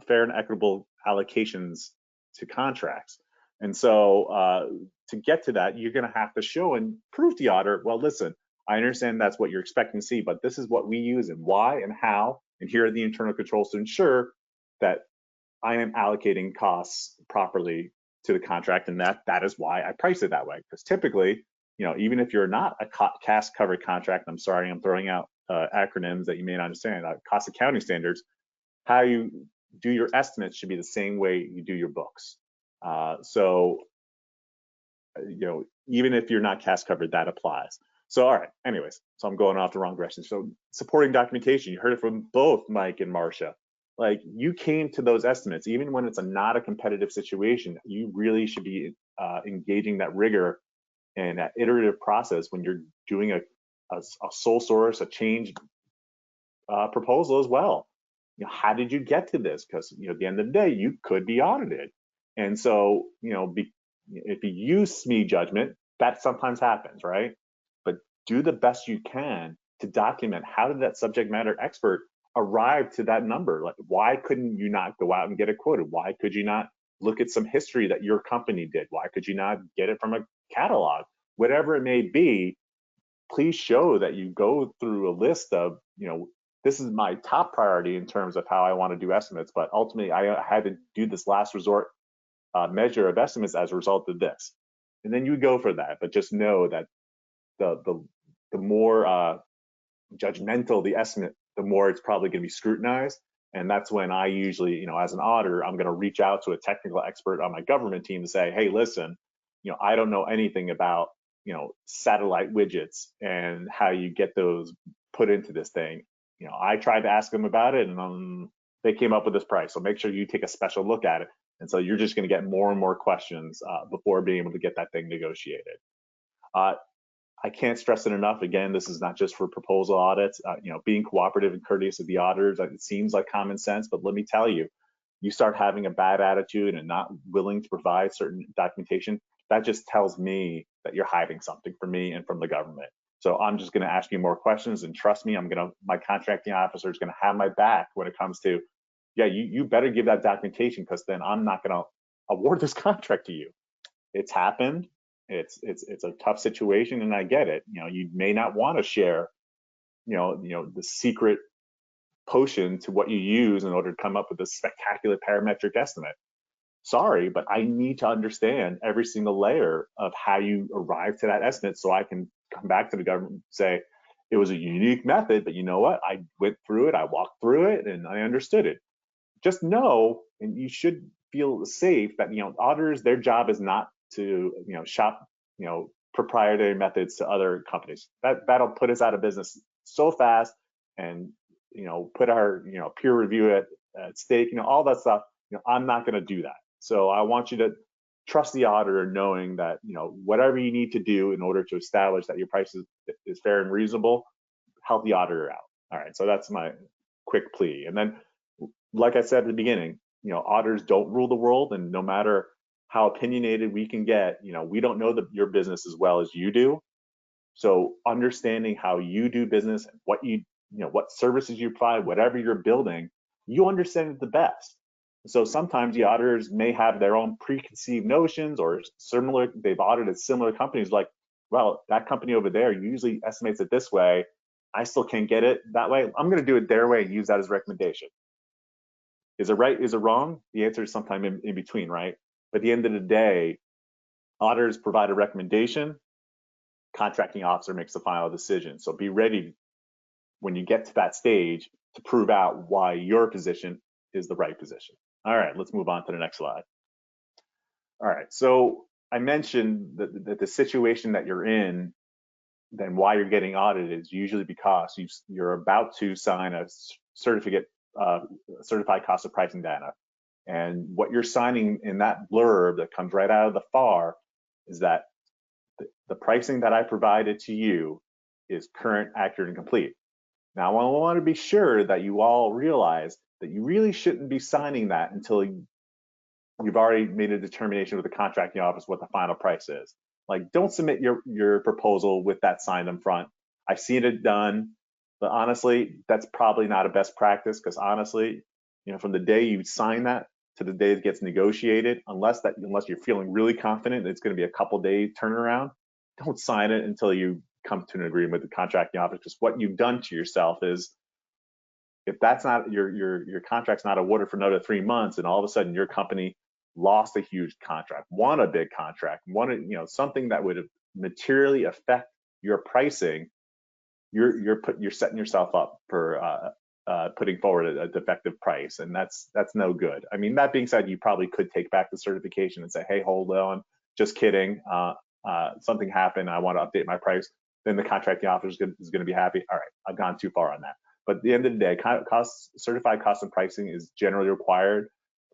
fair and equitable allocations to contracts. And so to get to that, you're going to have to show and prove to the auditor, well, listen, I understand that's what you're expecting to see, but this is what we use and why and how, and here are the internal controls to ensure that I am allocating costs properly to the contract, and that is why I price it that way. Because typically, even if you're not a CAS covered contract, I'm sorry, I'm throwing out acronyms that you may not understand, cost accounting standards, how you do your estimates should be the same way you do your books. So, even if you're not CAS covered, that applies. So, all right, anyways, so I'm going off the wrong direction. So supporting documentation, you heard it from both Mike and Marcia. Like, you came to those estimates, even when it's not a competitive situation, you really should be engaging that rigor and that iterative process when you're doing a sole source, a change proposal as well. How did you get to this? Because at the end of the day, you could be audited. And so, if you use SME judgment, that sometimes happens, right? But do the best you can to document how did that subject matter expert arrive to that number? Like, why couldn't you not go out and get it quoted? Why could you not look at some history that your company did? Why could you not get it from a catalog? Whatever it may be, please show that you go through a list of, this is my top priority in terms of how I want to do estimates, but ultimately I had to do this last resort measure of estimates as a result of this. And then you go for that, but just know that the more judgmental the estimate, the more it's probably going to be scrutinized. And that's when I usually, as an auditor, I'm going to reach out to a technical expert on my government team to say, hey, listen, I don't know anything about, satellite widgets and how you get those put into this thing. I tried to ask them about it, and they came up with this price. So make sure you take a special look at it. And so you're just going to get more and more questions before being able to get that thing negotiated. I can't stress it enough. Again, this is not just for proposal audits. Being cooperative and courteous with the auditors, it seems like common sense, but let me tell you, you start having a bad attitude and not willing to provide certain documentation, that just tells me that you're hiding something from me and from the government. So I'm just going to ask you more questions, and trust me, my contracting officer is going to have my back when it comes to, yeah, you better give that documentation, because then I'm not going to award this contract to you. It's happened. It's a tough situation, and I get it. You may not want to share, the secret potion to what you use in order to come up with this spectacular parametric estimate. Sorry, but I need to understand every single layer of how you arrive to that estimate, so I can come back to the government and say, it was a unique method, but you know what? I went through it, I walked through it, and I understood it. Just know, and you should feel safe that, auditors, their job is not to, shop, proprietary methods to other companies. That'll put us out of business so fast, and, put our, peer review at stake, all that stuff. I'm not going to do that. So I want you to trust the auditor, knowing that, whatever you need to do in order to establish that your price is fair and reasonable, help the auditor out. All right, so that's my quick plea. And then, like I said at the beginning, auditors don't rule the world, and no matter how opinionated we can get, we don't know your business as well as you do. So understanding how you do business and what services you provide, whatever you're building, you understand it the best. So sometimes the auditors may have their own preconceived notions, or they've audited similar companies, like, well, that company over there usually estimates it this way, I still can't get it that way, I'm going to do it their way and use that as a recommendation. Is it right? Is it wrong? The answer is sometime in between, right? But at the end of the day, auditors provide a recommendation, contracting officer makes the final decision. So be ready when you get to that stage to prove out why your position is the right position. All right, let's move on to the next slide. All right, so I mentioned that the situation that you're in, then why you're getting audited, is usually because you're about to sign a certified cost of pricing data. And what you're signing in that blurb that comes right out of the FAR is that the pricing that I provided to you is current, accurate, and complete. Now, I want to be sure that you all realize that you really shouldn't be signing that until you've already made a determination with the contracting office what the final price is. Like, don't submit your proposal with that signed in front. I've seen it done, but honestly, that's probably not a best practice, because honestly, from the day you sign that to the day it gets negotiated, unless you're feeling really confident it's going to be a couple day turnaround, don't sign it until you come to an agreement with the contracting office, because what you've done to yourself is if that's not your contract's not awarded for another 3 months, and all of a sudden your company lost a huge contract, won a big contract, something that would materially affect your pricing, you're setting yourself up for putting forward a defective price, and that's no good. I mean, that being said, you probably could take back the certification and say, hey, hold on, just kidding, something happened, I want to update my price. Then the contracting officer is going to be happy. All right, I've gone too far on that. But at the end of the day, certified cost and pricing is generally required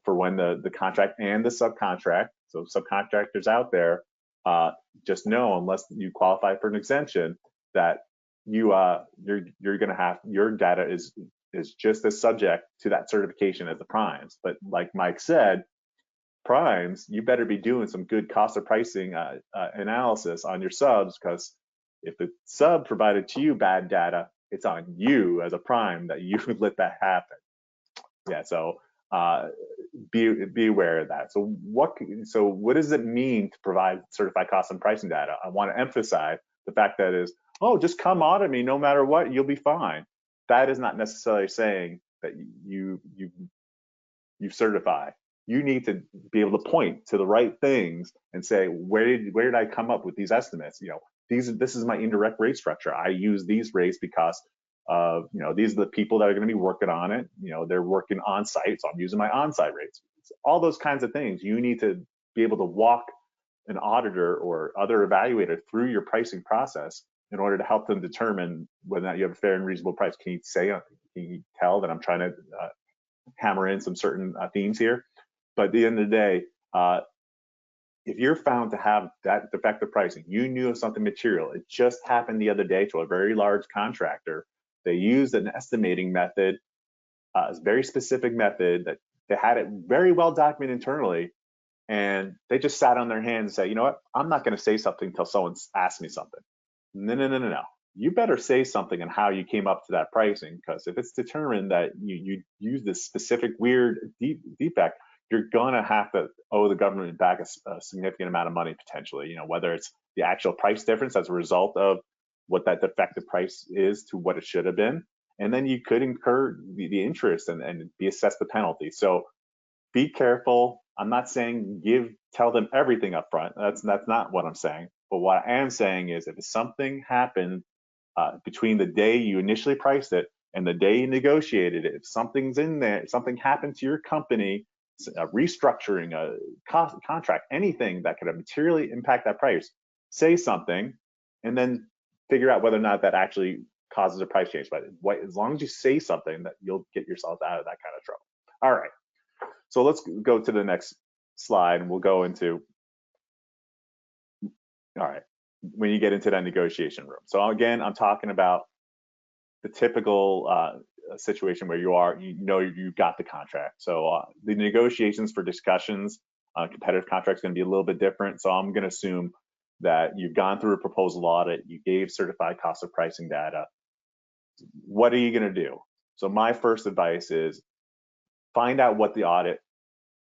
for when the contract and the subcontract. So subcontractors out there, just know, unless you qualify for an exemption, that you're going to have, your data is just as subject to that certification as the primes. But like Mike said, primes, you better be doing some good cost of pricing analysis on your subs, because if the sub provided to you bad data, it's on you as a prime that you let that happen. Yeah, so be aware of that. So what does it mean to provide certified cost and pricing data? I want to emphasize the fact that is, oh, just come audit me no matter what, you'll be fine. That is not necessarily saying that you certify. You need to be able to point to the right things and say, where did I come up with these estimates? This is my indirect rate structure. I use these rates because of, these are the people that are going to be working on it. They're working on site, so I'm using my on-site rates. All those kinds of things. You need to be able to walk an auditor or other evaluator through your pricing process in order to help them determine whether or not you have a fair and reasonable price. Can you tell that I'm trying to hammer in some certain themes here? But at the end of the day, if you're found to have that defective pricing, you knew of something material. It just happened the other day to a very large contractor. They used an estimating method, a very specific method that they had it very well documented internally, and they just sat on their hands and said, you know what, I'm not going to say something until someone asks me something. No. You better say something on how you came up to that pricing, because if it's determined that you use this specific weird defect, you're gonna have to owe the government back a significant amount of money potentially. Whether it's the actual price difference as a result of what that defective price is to what it should have been, and then you could incur the interest and be assessed the penalty. So be careful. I'm not saying tell them everything up front. That's not what I'm saying. But what I am saying is, if something happened between the day you initially priced it and the day you negotiated it, if something's in there, something happened to your company, a restructuring, a contract, anything that could have materially impact that price, say something, and then figure out whether or not that actually causes a price change. But as long as you say something, that you'll get yourself out of that kind of trouble. All right, so let's go to the next slide, and we'll go into, all right, when you get into that negotiation room. So again, I'm talking about the typical situation where you've got the contract. So the negotiations for discussions, competitive contracts, going to be a little bit different. So I'm going to assume that you've gone through a proposal audit, you gave certified cost of pricing data. What are you going to do? So my first advice is find out what the audit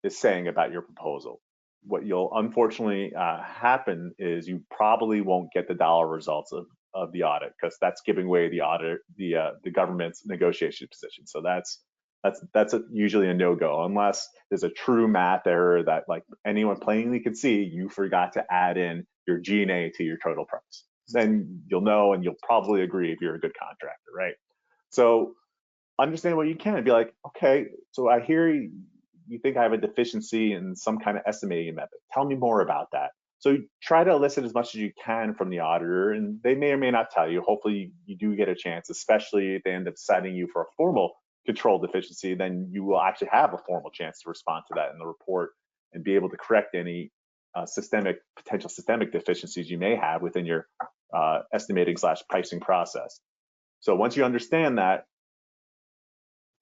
is saying about your proposal. What you'll unfortunately happen is you probably won't get the dollar results of the audit, because that's giving away the government's negotiation position. So that's usually a no-go, unless there's a true math error that, like, anyone plainly can see you forgot to add in your G&A to your total price. Then you'll know, and you'll probably agree if you're a good contractor, right? So understand what you can and be like, okay, so I hear you think I have a deficiency in some kind of estimating method. Tell me more about that. So try to elicit as much as you can from the auditor, and they may or may not tell you. Hopefully you do get a chance, especially if they end up citing you for a formal control deficiency, then you will actually have a formal chance to respond to that in the report and be able to correct any potential systemic deficiencies you may have within your estimating/pricing process. So once you understand that,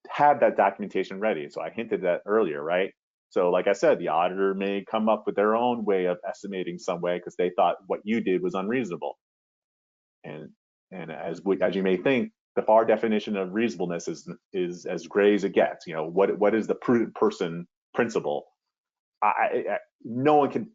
have that documentation ready. So I hinted that earlier, right? So like I said, the auditor may come up with their own way of estimating some way because they thought what you did was unreasonable. And as you may think, the FAR definition of reasonableness is as gray as it gets. What is the prudent person principle? No one can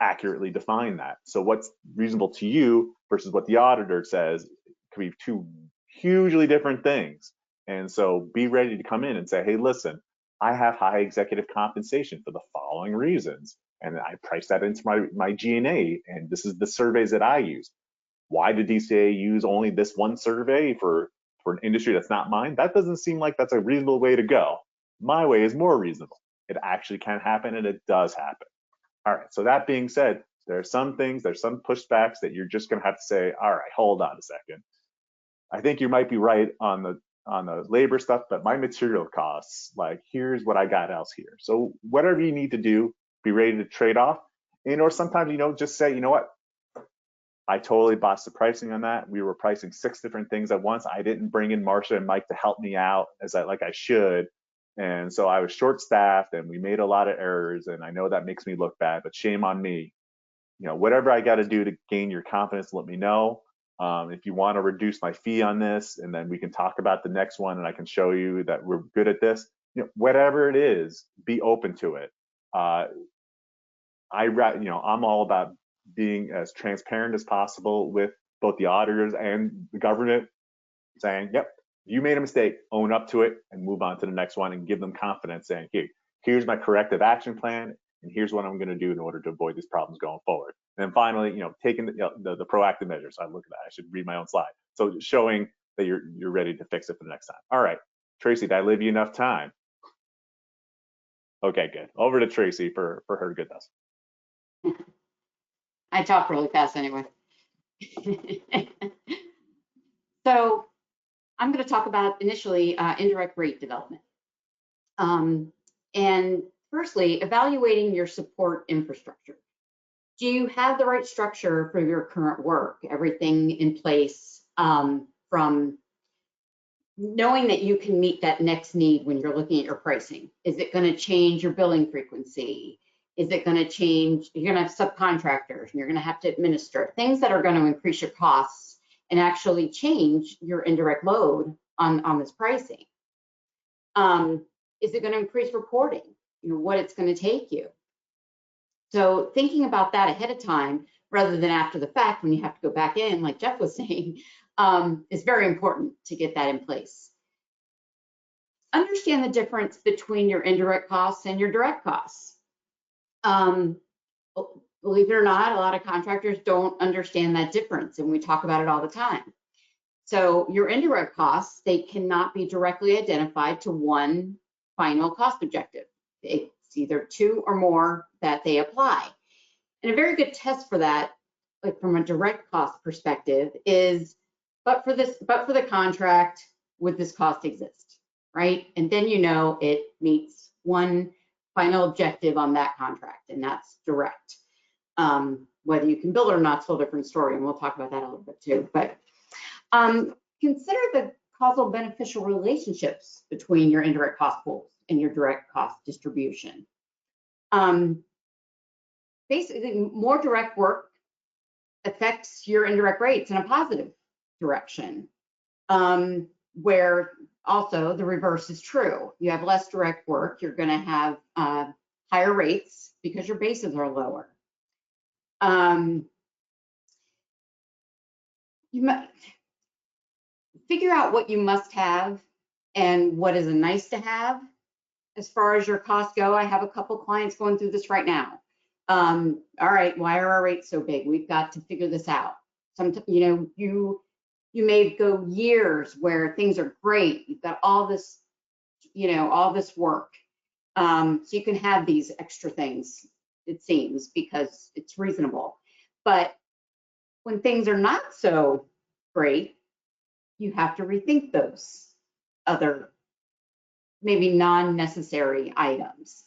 accurately define that. So what's reasonable to you versus what the auditor says could be two hugely different things. And so be ready to come in and say, hey, listen, I have high executive compensation for the following reasons. And I price that into my G&A, and this is the surveys that I use. Why did DCAA use only this one survey for an industry that's not mine? That doesn't seem like that's a reasonable way to go. My way is more reasonable. It actually can happen, and it does happen. All right, so that being said, there are some things, there's some pushbacks that you're just gonna have to say, all right, hold on a second. I think you might be right on the labor stuff, but my material costs, like, here's what I got else here. So whatever you need to do, be ready to trade off. And or sometimes, just say, you know what, I totally botched the pricing on that. We were pricing 6 different things at once. I didn't bring in Marsha and Mike to help me out like I should. And so I was short-staffed and we made a lot of errors, and I know that makes me look bad, but shame on me. Whatever I got to do to gain your confidence, let me know. If you want to reduce my fee on this, and then we can talk about the next one and I can show you that we're good at this. Whatever it is, be open to it. I'm all about being as transparent as possible with both the auditors and the government, saying, yep, you made a mistake, own up to it and move on to the next one, and give them confidence, saying, hey, here's my corrective action plan, and here's what I'm going to do in order to avoid these problems going forward. And then finally, taking the proactive measures. I look at that, I should read my own slide. So showing that you're ready to fix it for the next time. All right, Tracy, did I leave you enough time? Okay, good. Over to Tracy for her goodness. I talk really fast anyway. So I'm going to talk about initially indirect rate development. And firstly, evaluating your support infrastructure. Do you have the right structure for your current work? Everything in place from knowing that you can meet that next need when you're looking at your pricing. Is it going to change your billing frequency? Is it going to change? You're going to have subcontractors and you're going to have to administer things that are going to increase your costs and actually change your indirect load on this pricing. Is it going to increase reporting? What it's going to take you. So thinking about that ahead of time rather than after the fact when you have to go back in, like Jeff was saying, is very important to get that in place. Understand the difference between your indirect costs and your direct costs. Believe it or not, a lot of contractors don't understand that difference, and we talk about it all the time. So your indirect costs, they cannot be directly identified to one final cost objective. It's either 2 or more that they apply. And a very good test for that, like from a direct cost perspective, is but for the contract, would this cost exist, right? And then it meets one final objective on that contract, and that's direct. Whether you can bill it or not is a whole different story, and we'll talk about that a little bit too. But consider the causal beneficial relationships between your indirect cost pools and your direct cost distribution. Basically, more direct work affects your indirect rates in a positive direction, where also the reverse is true. You have less direct work, you're going to have higher rates because your bases are lower. You might figure out what you must have and what is a nice to have as far as your costs go. I have a couple clients going through this right now. All right, why are our rates so big? We've got to figure this out. You may go years where things are great. You've got all this, all this work. So you can have these extra things, it seems, because it's reasonable. But when things are not so great, you have to rethink those other maybe non-necessary items.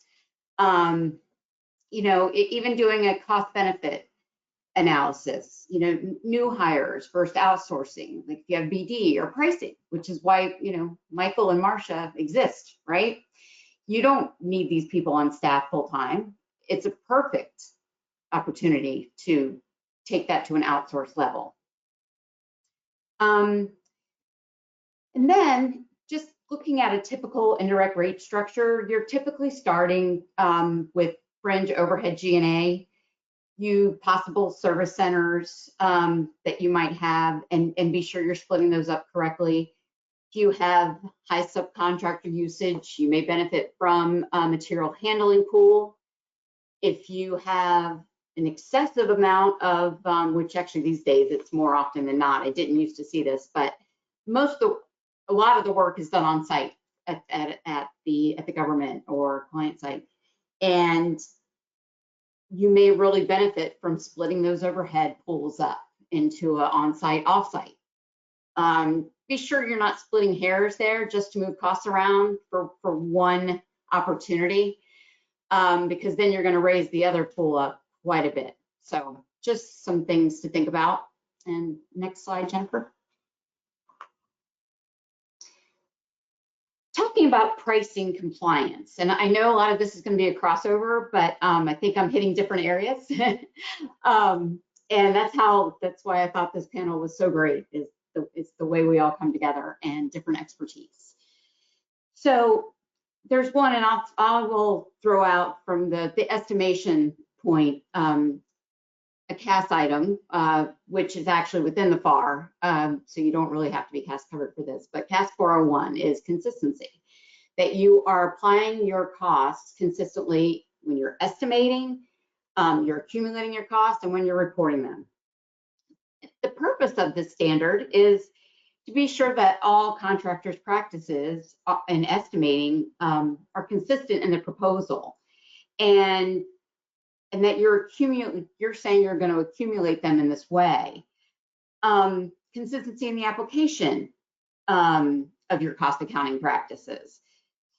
Even doing a cost benefit analysis, new hires versus outsourcing, like if you have BD or pricing, which is why, Michael and Marsha exist, right? You don't need these people on staff full time. It's a perfect opportunity to take that to an outsource level. And then just looking at a typical indirect rate structure, you're typically starting with fringe overhead G&A, possible service centers that you might have, and be sure you're splitting those up correctly. If you have high subcontractor usage, you may benefit from a material handling pool. If you have an excessive amount of, which actually these days it's more often than not, I didn't used to see this, but a lot of the work is done on site at the government or client site. And you may really benefit from splitting those overhead pools up into an on-site, off-site. Be sure you're not splitting hairs there just to move costs around for one opportunity, because then you're going to raise the other pool up quite a bit. So just some things to think about. And next slide, Jennifer. Talking about pricing compliance, and I know a lot of this is going to be a crossover, but I think I'm hitting different areas. And that's why I thought this panel was so great, it's the way we all come together and different expertise. So there's one, and I will throw out from the estimation point, a CAS item, which is actually within the FAR, so you don't really have to be CAS covered for this, but CAS 401 is consistency, that you are applying your costs consistently when you're estimating, you're accumulating your costs, and when you're reporting them. The purpose of this standard is to be sure that all contractors' practices in estimating are consistent in the proposal, and that you're saying you're going to accumulate them in this way. Consistency in the application of your cost accounting practices.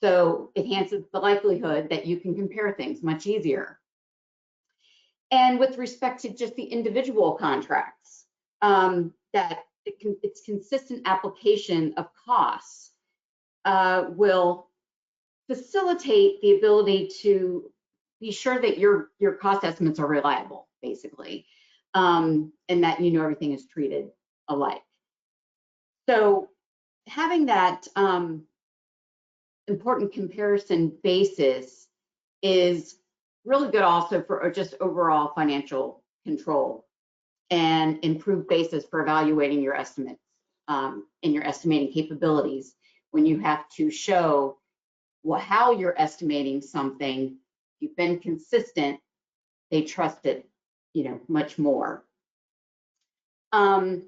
So it enhances the likelihood that you can compare things much easier. And with respect to just the individual contracts, that its consistent application of costs will facilitate the ability to be sure that your cost estimates are reliable, basically, and that you know everything is treated alike. So having that important comparison basis is really good also for just overall financial control and improved basis for evaluating your estimates and your estimating capabilities when you have to show how you're estimating something. You've been consistent, they trust it, much more. The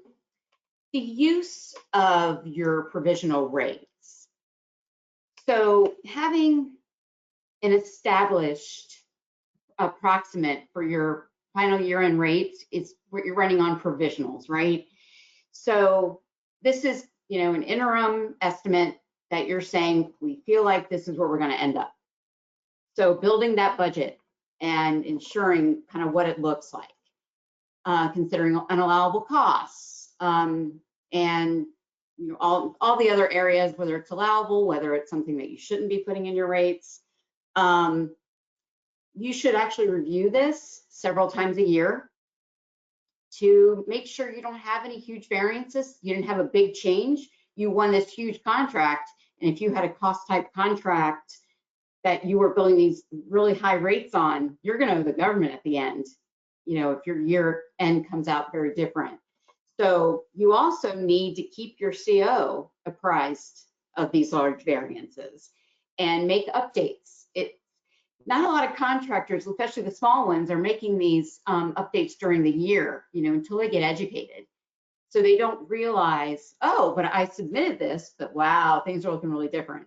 use of your provisional rates. So having an established approximate for your final year-end rates is what you're running on provisionals, right? So this is, an interim estimate that you're saying, we feel like this is where we're going to end up. So building that budget and ensuring kind of what it looks like, considering unallowable costs, and all the other areas, whether it's allowable, whether it's something that you shouldn't be putting in your rates. You should actually review this several times a year to make sure you don't have any huge variances. You didn't have a big change. You won this huge contract, and if you had a cost type contract that you were billing these really high rates on, you're going to owe the government at the end, if your year end comes out very different. So you also need to keep your CO apprised of these large variances and make updates. Not a lot of contractors, especially the small ones, are making these updates during the year, until they get educated. So they don't realize, oh, but I submitted this, but wow, things are looking really different.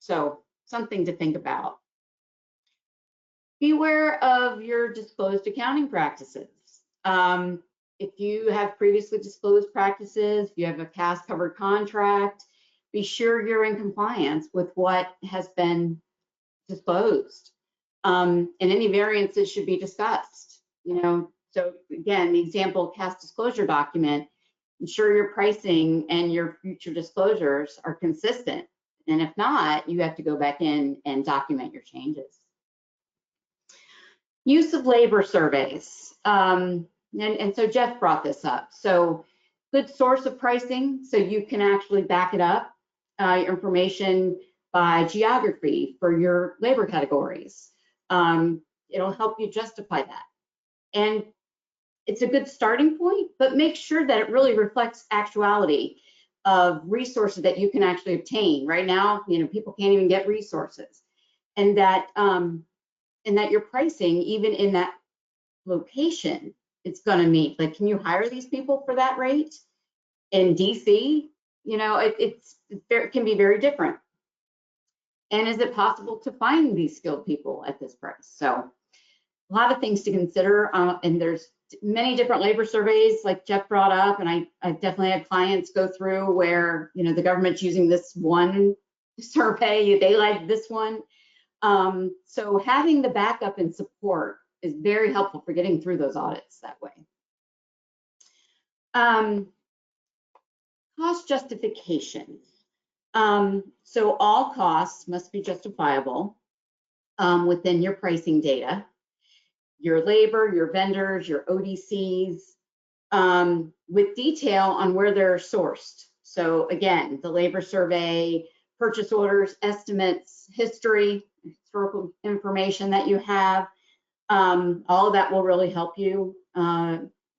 So something to think about. Beware of your disclosed accounting practices. If you have previously disclosed practices, if you have a CAS covered contract, be sure you're in compliance with what has been disclosed. And any variances should be discussed. So again, the example CAS disclosure document, ensure your pricing and your future disclosures are consistent. And if not, you have to go back in and document your changes. Use of labor surveys. And so Jeff brought this up. So good source of pricing, so you can actually back it up, your information by geography for your labor categories. It'll help you justify that. And it's a good starting point, but make sure that it really reflects actuality. of resources that you can actually obtain. Right now, people can't even get resources, and that your pricing, even in that location, it's going to meet. Like, can you hire these people for that rate? In DC, it can be very different. And is it possible to find these skilled people at this price? So a lot of things to consider, and there's many different labor surveys like Jeff brought up, and I definitely had clients go through where the government's using this one survey, they like this one. So having the backup and support is very helpful for getting through those audits that way. Cost justification. So all costs must be justifiable within your pricing data, your labor, your vendors, your ODCs, with detail on where they're sourced. So again, the labor survey, purchase orders, estimates, historical information that you have, all of that will really help you,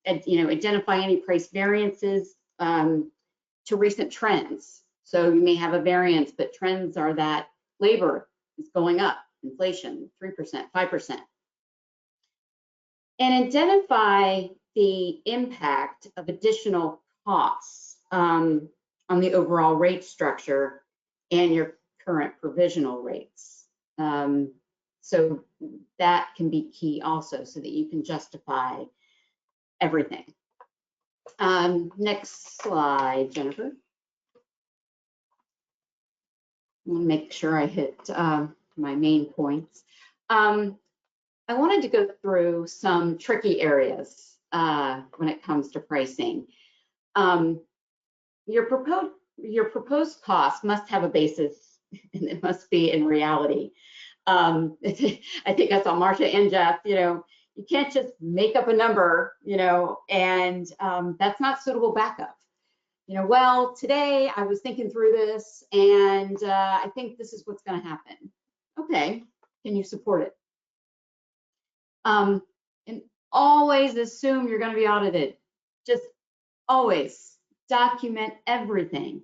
identify any price variances to recent trends. So you may have a variance, but trends are that labor is going up, inflation, 3%, 5%. And identify the impact of additional costs on the overall rate structure and your current provisional rates. So that can be key also, so that you can justify everything. Next slide, Jennifer. I want to make sure I hit my main points. I wanted to go through some tricky areas when it comes to pricing. Your proposed cost must have a basis, and it must be in reality. I think I saw Marcia and Jeff, you can't just make up a number, and that's not suitable backup. Well, today I was thinking through this, and I think this is what's going to happen. Okay, can you support it? And always assume you're going to be audited. Just always document everything.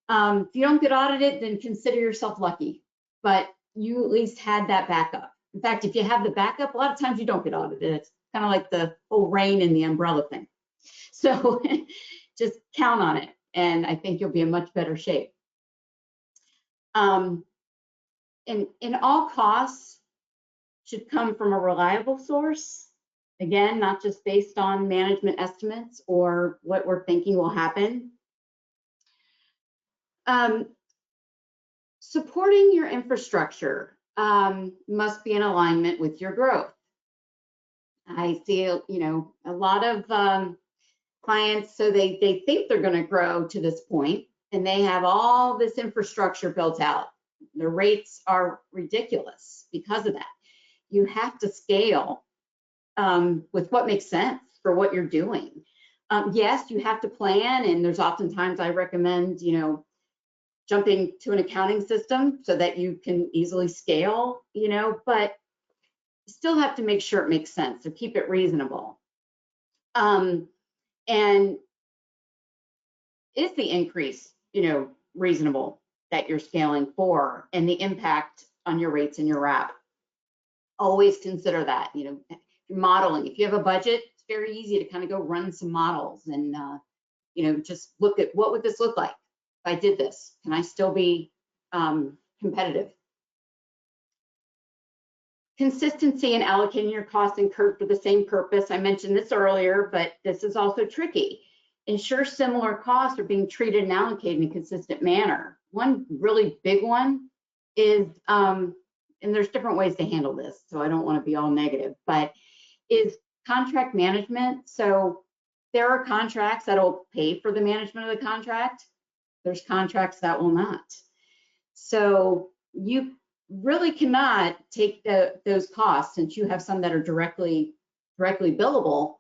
If you don't get audited, then consider yourself lucky, but you at least had that backup. In fact, if you have the backup, a lot of times you don't get audited. It's kind of like the whole rain in the umbrella thing. So just count on it, and I think you'll be in much better shape. In all costs should come from a reliable source. Again, not just based on management estimates or what we're thinking will happen. Supporting your infrastructure must be in alignment with your growth. I see, a lot of clients, so they think they're going to grow to this point, and they have all this infrastructure built out. The rates are ridiculous because of that. You have to scale with what makes sense for what you're doing. Yes, you have to plan, and there's oftentimes I recommend, jumping to an accounting system so that you can easily scale, but you still have to make sure it makes sense, so keep it reasonable. And is the increase, reasonable that you're scaling for, and the impact on your rates and your RAP? Always consider that. Modeling. If you have a budget, it's very easy to kind of go run some models and just look at what would this look like if I did this. Can I still be competitive? Consistency in allocating your costs incurred for the same purpose. I mentioned this earlier, but this is also tricky. Ensure similar costs are being treated and allocated in a consistent manner. One really big one is, and there's different ways to handle this, so I don't want to be all negative, but is contract management. So there are contracts that will pay for the management of the contract. There's contracts that will not. So you really cannot take those costs, since you have some that are directly billable,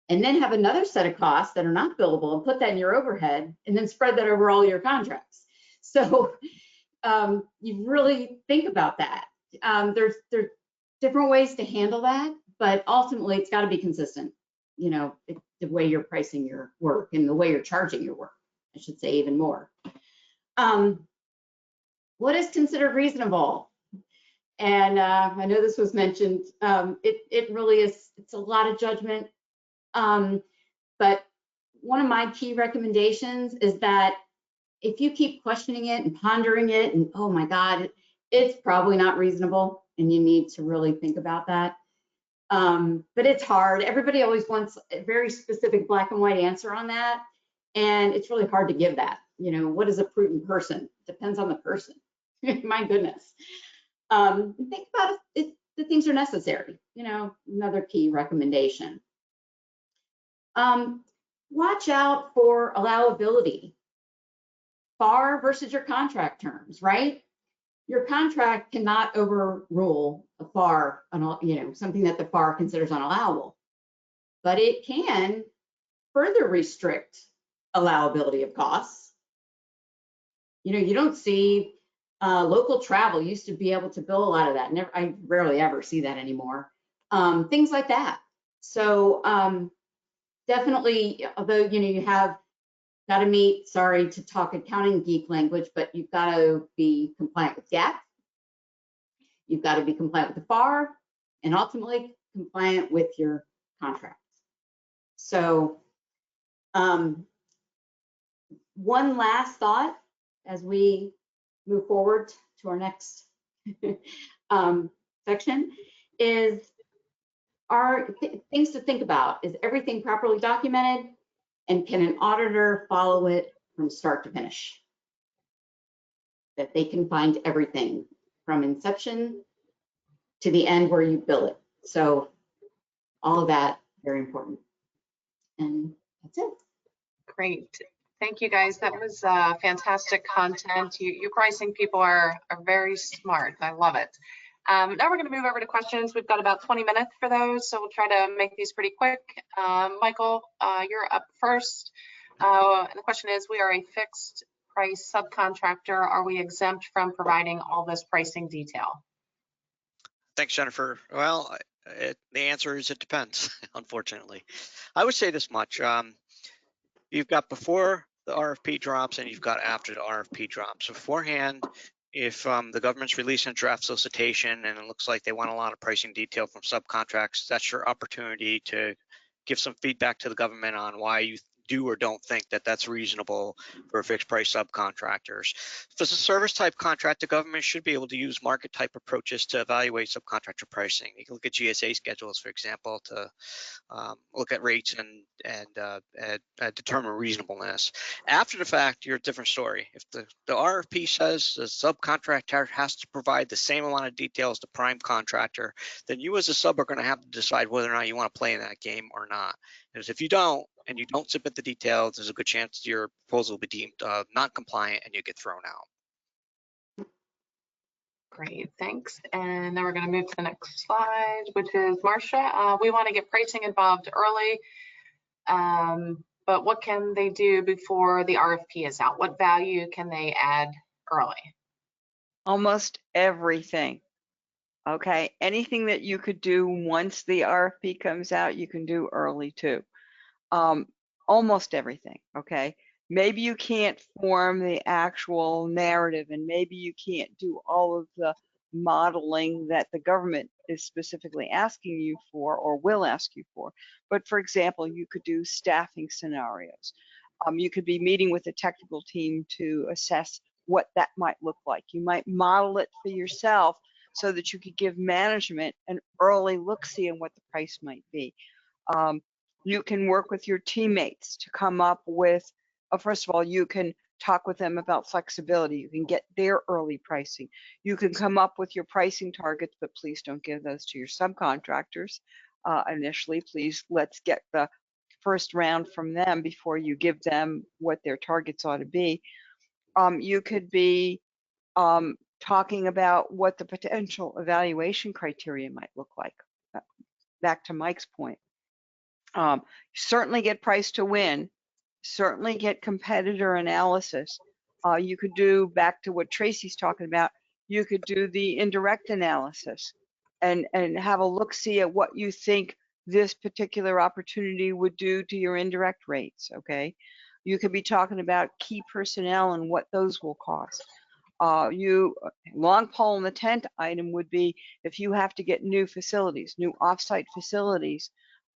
and then have another set of costs that are not billable and put that in your overhead and then spread that over all your contracts. So you really think about that. There's different ways to handle that, but ultimately it's got to be consistent, the way you're pricing your work and the way you're charging your work I should say even more. What is considered reasonable? And I know this was mentioned. It really is, it's a lot of judgment. But one of my key recommendations is that if you keep questioning it and pondering it and, oh my God, it's probably not reasonable and you need to really think about that. But it's hard. Everybody always wants a very specific black and white answer on that. And it's really hard to give that. You know, what is a prudent person? Depends on the person. My goodness. Think about if the things are necessary, you know, another key recommendation. Watch out for allowability. FAR versus your contract terms, right? Your contract cannot overrule a FAR, you know, something that the FAR considers unallowable, but it can further restrict allowability of costs. You know, you don't see local travel used to be able to bill a lot of that. I rarely ever see that anymore. Things like that. So definitely, although, you know, you have got to meet, sorry to talk accounting geek language, but you've got to be compliant with GAAP. You've got to be compliant with the FAR and ultimately compliant with your contracts. So one last thought as we move forward to our next section is things to think about. Is everything properly documented? And can an auditor follow it from start to finish? That they can find everything from inception to the end where you bill it. So all of that, very important. And that's it. Great. Thank you, guys. That was fantastic content. You pricing people are very smart. I love it. Now we're going to move over to questions. We've got about 20 minutes for those, so we'll try to make these pretty quick. Michael, you're up first. And the question is, we are a fixed price subcontractor. Are we exempt from providing all this pricing detail? Thanks, Jennifer. Well, the answer is it depends, unfortunately. I would say this much. You've got before the RFP drops and you've got after the RFP drops. Beforehand, if the government's releasing a draft solicitation and it looks like they want a lot of pricing detail from subcontracts, that's your opportunity to give some feedback to the government on why you do or don't think that that's reasonable for fixed price subcontractors. If it's a service type contract, the government should be able to use market type approaches to evaluate subcontractor pricing. You can look at GSA schedules, for example, to look at rates and determine reasonableness. After the fact, you're a different story. If the RFP says the subcontractor has to provide the same amount of detail as the prime contractor, then you as a sub are going to have to decide whether or not you want to play in that game or not. Because if you don't, and you don't submit the details, there's a good chance your proposal will be deemed non-compliant and you get thrown out. Great, thanks. And now we're going to move to the next slide, which is Marcia. We want to get pricing involved early, but what can they do before the RFP is out? What value can they add early? Almost everything. Okay, anything that you could do once the RFP comes out, you can do early too. Almost everything, okay? Maybe you can't form the actual narrative and maybe you can't do all of the modeling that the government is specifically asking you for or will ask you for. But for example, you could do staffing scenarios. You could be meeting with a technical team to assess what that might look like. You might model it for yourself so that you could give management an early look-see on what the price might be. You can work with your teammates to come up with, first of all, you can talk with them about flexibility. You can get their early pricing. You can come up with your pricing targets, but please don't give those to your subcontractors initially. Please, let's get the first round from them before you give them what their targets ought to be. You could be talking about what the potential evaluation criteria might look like. Back to Mike's point. Certainly get price to win, certainly get competitor analysis. You could do, back to what Tracy's talking about, you could do the indirect analysis and have a look-see at what you think this particular opportunity would do to your indirect rates, okay? You could be talking about key personnel and what those will cost. Long pole in the tent item would be if you have to get new facilities, new offsite facilities,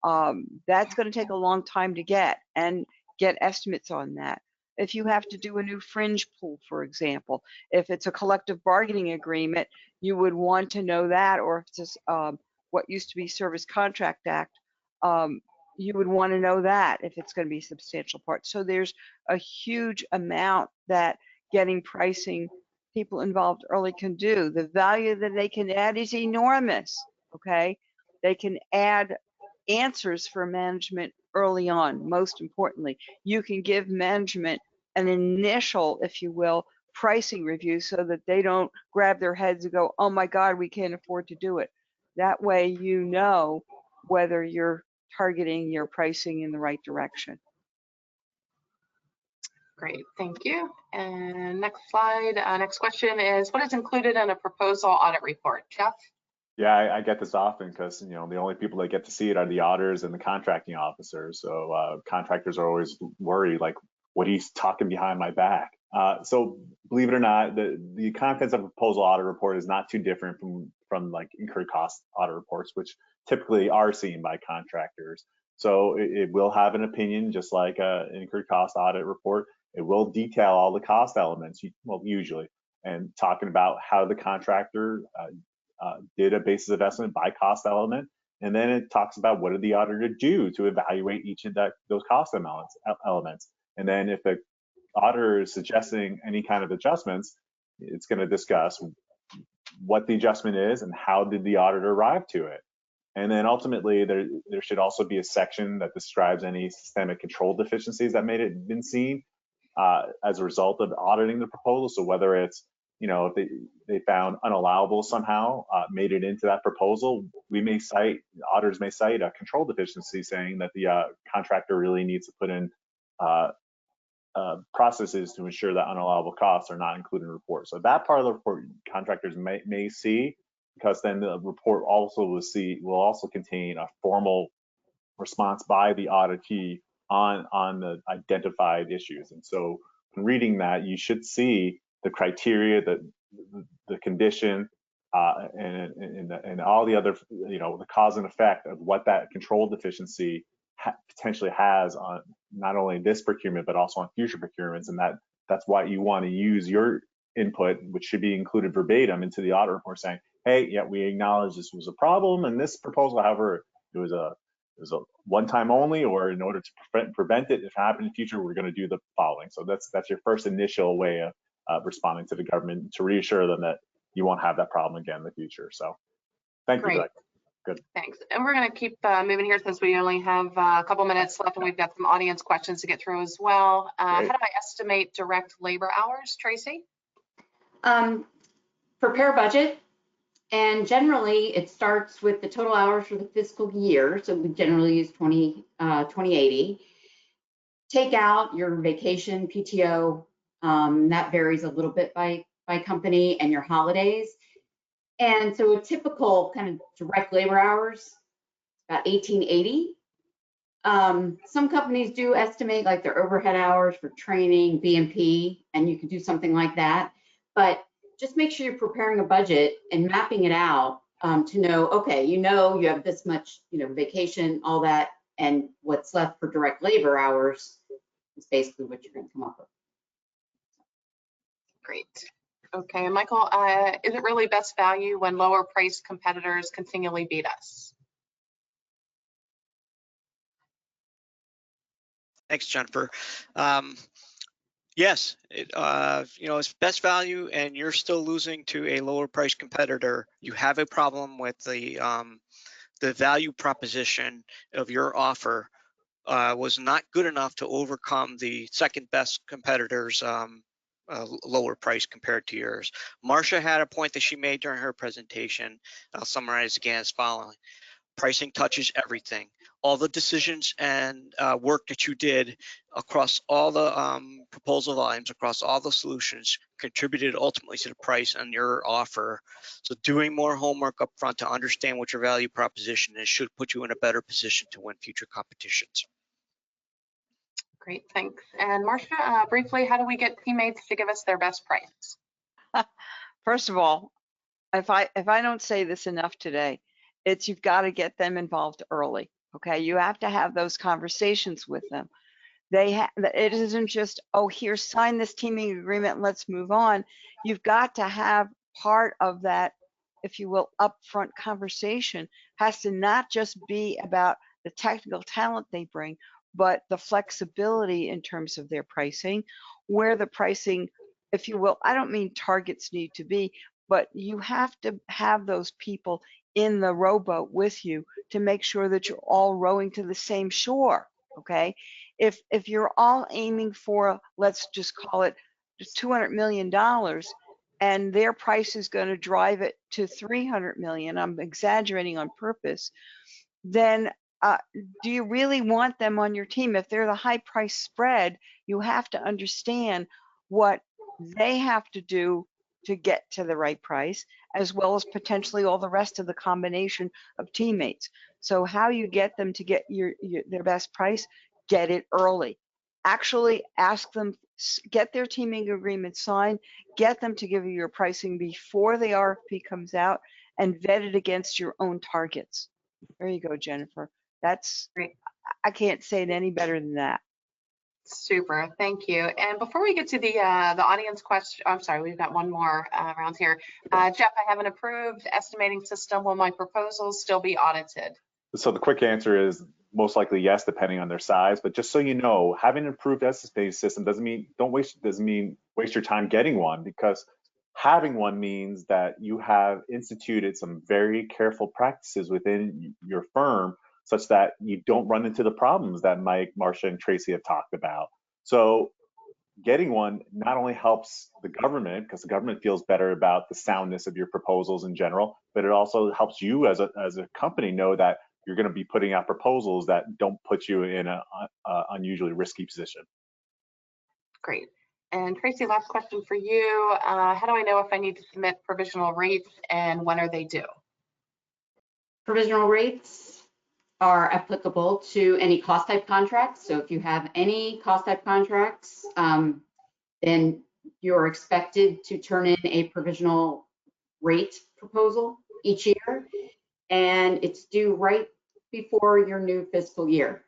that's going to take a long time to get and get estimates on that. If you have to do a new fringe pool, for example, if it's a collective bargaining agreement, you would want to know that, or if it's what used to be Service Contract Act, you would want to know that if it's going to be a substantial part. So there's a huge amount that getting pricing people involved early can do. The value that they can add is enormous, okay? They can add answers for management early on. Most importantly, you can give management an initial, if you will, pricing review so that they don't grab their heads and go, oh my God, we can't afford to do it. That way you know whether you're targeting your pricing in the right direction. Great, thank you. And next slide, next question is, what is included in a proposal audit report? Jeff? Yeah, I get this often because, you know, the only people that get to see it are the auditors and the contracting officers. So contractors are always worried, like, what are you talking behind my back? So believe it or not, the contents of a proposal audit report is not too different from like incurred cost audit reports, which typically are seen by contractors. So it will have an opinion, just like an incurred cost audit report. It will detail all the cost elements, well, usually, and talking about how the contractor did a basis of estimate by cost element, and then it talks about what did the auditor do to evaluate each of those cost elements. And then if the auditor is suggesting any kind of adjustments, it's going to discuss what the adjustment is and how did the auditor arrive to it. And then ultimately, there should also be a section that describes any systemic control deficiencies that may have been seen as a result of auditing the proposal. So whether it's, you know, if they found unallowable somehow made it into that proposal, auditors may cite a control deficiency saying that the contractor really needs to put in processes to ensure that unallowable costs are not included in the report. So that part of the report contractors may see, because then the report also will also contain a formal response by the auditee on the identified issues. And so when reading that, you should see the criteria, the condition, and all the other, you know, the cause and effect of what that control deficiency potentially has on not only this procurement but also on future procurements. And that's why you want to use your input, which should be included verbatim into the audit report, saying, hey, yeah, we acknowledge this was a problem in this proposal. However, it was a one-time only, or in order to prevent it if it happened in the future, we're going to do the following. So that's your first initial way of responding to the government, to reassure them that you won't have that problem again in the future. So thank you for that. Good. Thanks. And we're going to keep moving here since we only have a couple minutes left, and we've got some audience questions to get through as well. How do I estimate direct labor hours, Tracy? Prepare budget, and generally it starts with the total hours for the fiscal year. So we generally use 2080. Take out your vacation, PTO, that varies a little bit by company, and your holidays. And so a typical kind of direct labor hours, about 1880. Some companies do estimate like their overhead hours for training, BMP, and you can do something like that. But just make sure you're preparing a budget and mapping it out to know, okay, you have this much, vacation, all that, and what's left for direct labor hours is basically what you're going to come up with. Great. Okay, Michael, is it really best value when lower price competitors continually beat us? Thanks, Jennifer. Yes, it's best value and you're still losing to a lower price competitor. You have a problem with the value proposition of your offer was not good enough to overcome the second best competitor's lower price compared to yours. Marcia had a point that she made during her presentation. I'll summarize again as following. Pricing touches everything. All the decisions and work that you did across all the proposal volumes, across all the solutions, contributed ultimately to the price on your offer. So doing more homework up front to understand what your value proposition is should put you in a better position to win future competitions. Great, thanks. And Marcia, briefly, how do we get teammates to give us their best price? First of all, if I don't say this enough today, it's you've got to get them involved early. Okay, you have to have those conversations with them. It isn't just, oh, here, sign this teaming agreement, let's move on. You've got to have part of that, if you will, upfront conversation has to not just be about the technical talent they bring, but the flexibility in terms of their pricing, where the pricing, if you will, I don't mean targets need to be, but you have to have those people in the rowboat with you to make sure that you're all rowing to the same shore. Okay, if you're all aiming for, let's just call it $200 million, and their price is going to drive it to 300 million, I'm exaggerating on purpose, then do you really want them on your team? If they're the high price spread, you have to understand what they have to do to get to the right price, as well as potentially all the rest of the combination of teammates. So how you get them to get their best price, get it early. Actually ask them, get their teaming agreement signed, get them to give you your pricing before the RFP comes out, and vet it against your own targets. There you go, Jennifer. That's Great. I can't say it any better than that. Super, thank you. And before we get to the audience question, I'm sorry, we've got one more round here. Jeff, I have an approved estimating system. Will my proposals still be audited? So the quick answer is most likely yes, depending on their size. But just so you know, having an approved estimating system doesn't mean waste your time getting one, because having one means that you have instituted some very careful practices within your firm, such that you don't run into the problems that Mike, Marcia, and Tracy have talked about. So getting one not only helps the government, because the government feels better about the soundness of your proposals in general, but it also helps you as a company know that you're going to be putting out proposals that don't put you in an unusually risky position. Great. And Tracy, last question for you. How do I know if I need to submit provisional rates, and when are they due? Provisional rates are applicable to any cost type contracts. So if you have any cost type contracts, then you're expected to turn in a provisional rate proposal each year, and it's due right before your new fiscal year.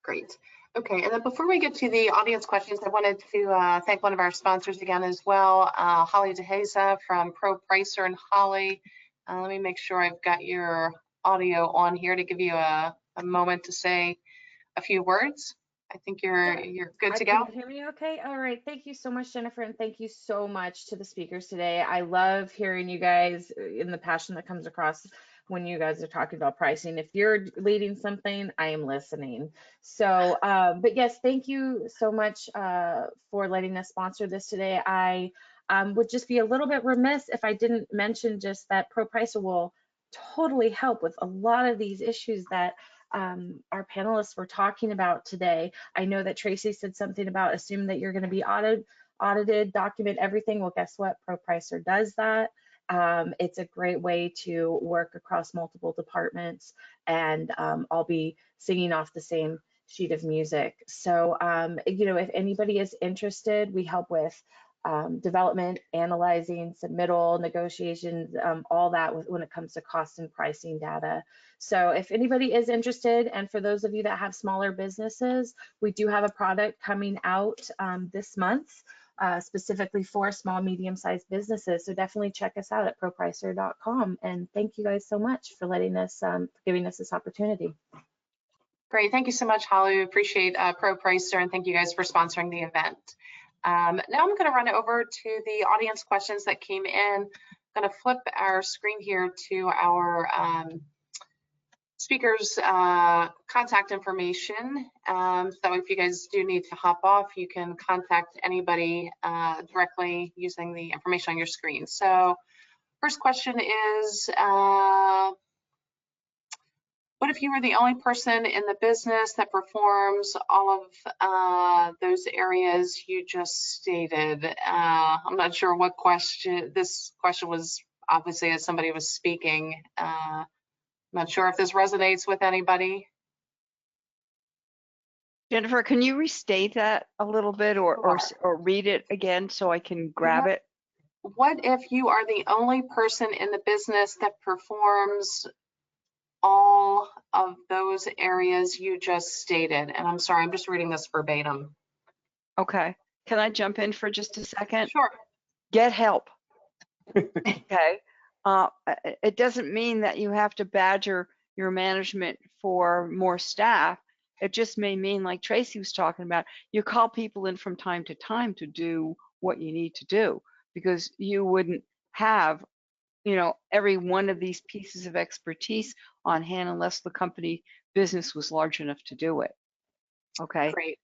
Great. Okay, and then before we get to the audience questions, I wanted to thank one of our sponsors again as well, Holly DeHaza from ProPricer. And Holly, let me make sure I've got your audio on here to give you a moment to say a few words. I think you're good to go. Can you hear me okay? All right. Thank you so much, Jennifer, and thank you so much to the speakers today. I love hearing you guys in the passion that comes across when you guys are talking about pricing. If you're leading something, I am listening. So, but yes, thank you so much for letting us sponsor this today. I would just be a little bit remiss if I didn't mention just that ProPricer will totally help with a lot of these issues that our panelists were talking about today. I know that Tracy said something about assume that you're going to be audited, document everything. Well, guess what? ProPricer does that. It's a great way to work across multiple departments and all be singing off the same sheet of music. So, you know, if anybody is interested, we help with development, analyzing, submittal, negotiations, all that when it comes to cost and pricing data. So if anybody is interested, and for those of you that have smaller businesses, we do have a product coming out this month specifically for small, medium-sized businesses. So definitely check us out at propricer.com. And thank you guys so much for letting us, giving us this opportunity. Great, thank you so much, Holly. We appreciate ProPricer, and thank you guys for sponsoring the event. Now I'm going to run over to the audience questions that came in. I'm going to flip our screen here to our speakers' contact information. So if you guys do need to hop off, you can contact anybody directly using the information on your screen. So first question is, what if you were the only person in the business that performs all of those areas you just stated? I'm not sure what question, this question was obviously as somebody was speaking. I'm not sure if this resonates with anybody. Jennifer, can you restate that a little bit or read it again so I can grab it? What if you are the only person in the business that performs all of those areas you just stated? And I'm sorry, I'm just reading this verbatim. Okay. Can I jump in for just a second? Sure. Get help. Okay. It doesn't mean that you have to badger your management for more staff. It just may mean, like Tracy was talking about, you call people in from time to time to do what you need to do, because you wouldn't have, you know, every one of these pieces of expertise on hand unless the company business was large enough to do it. Okay. Great.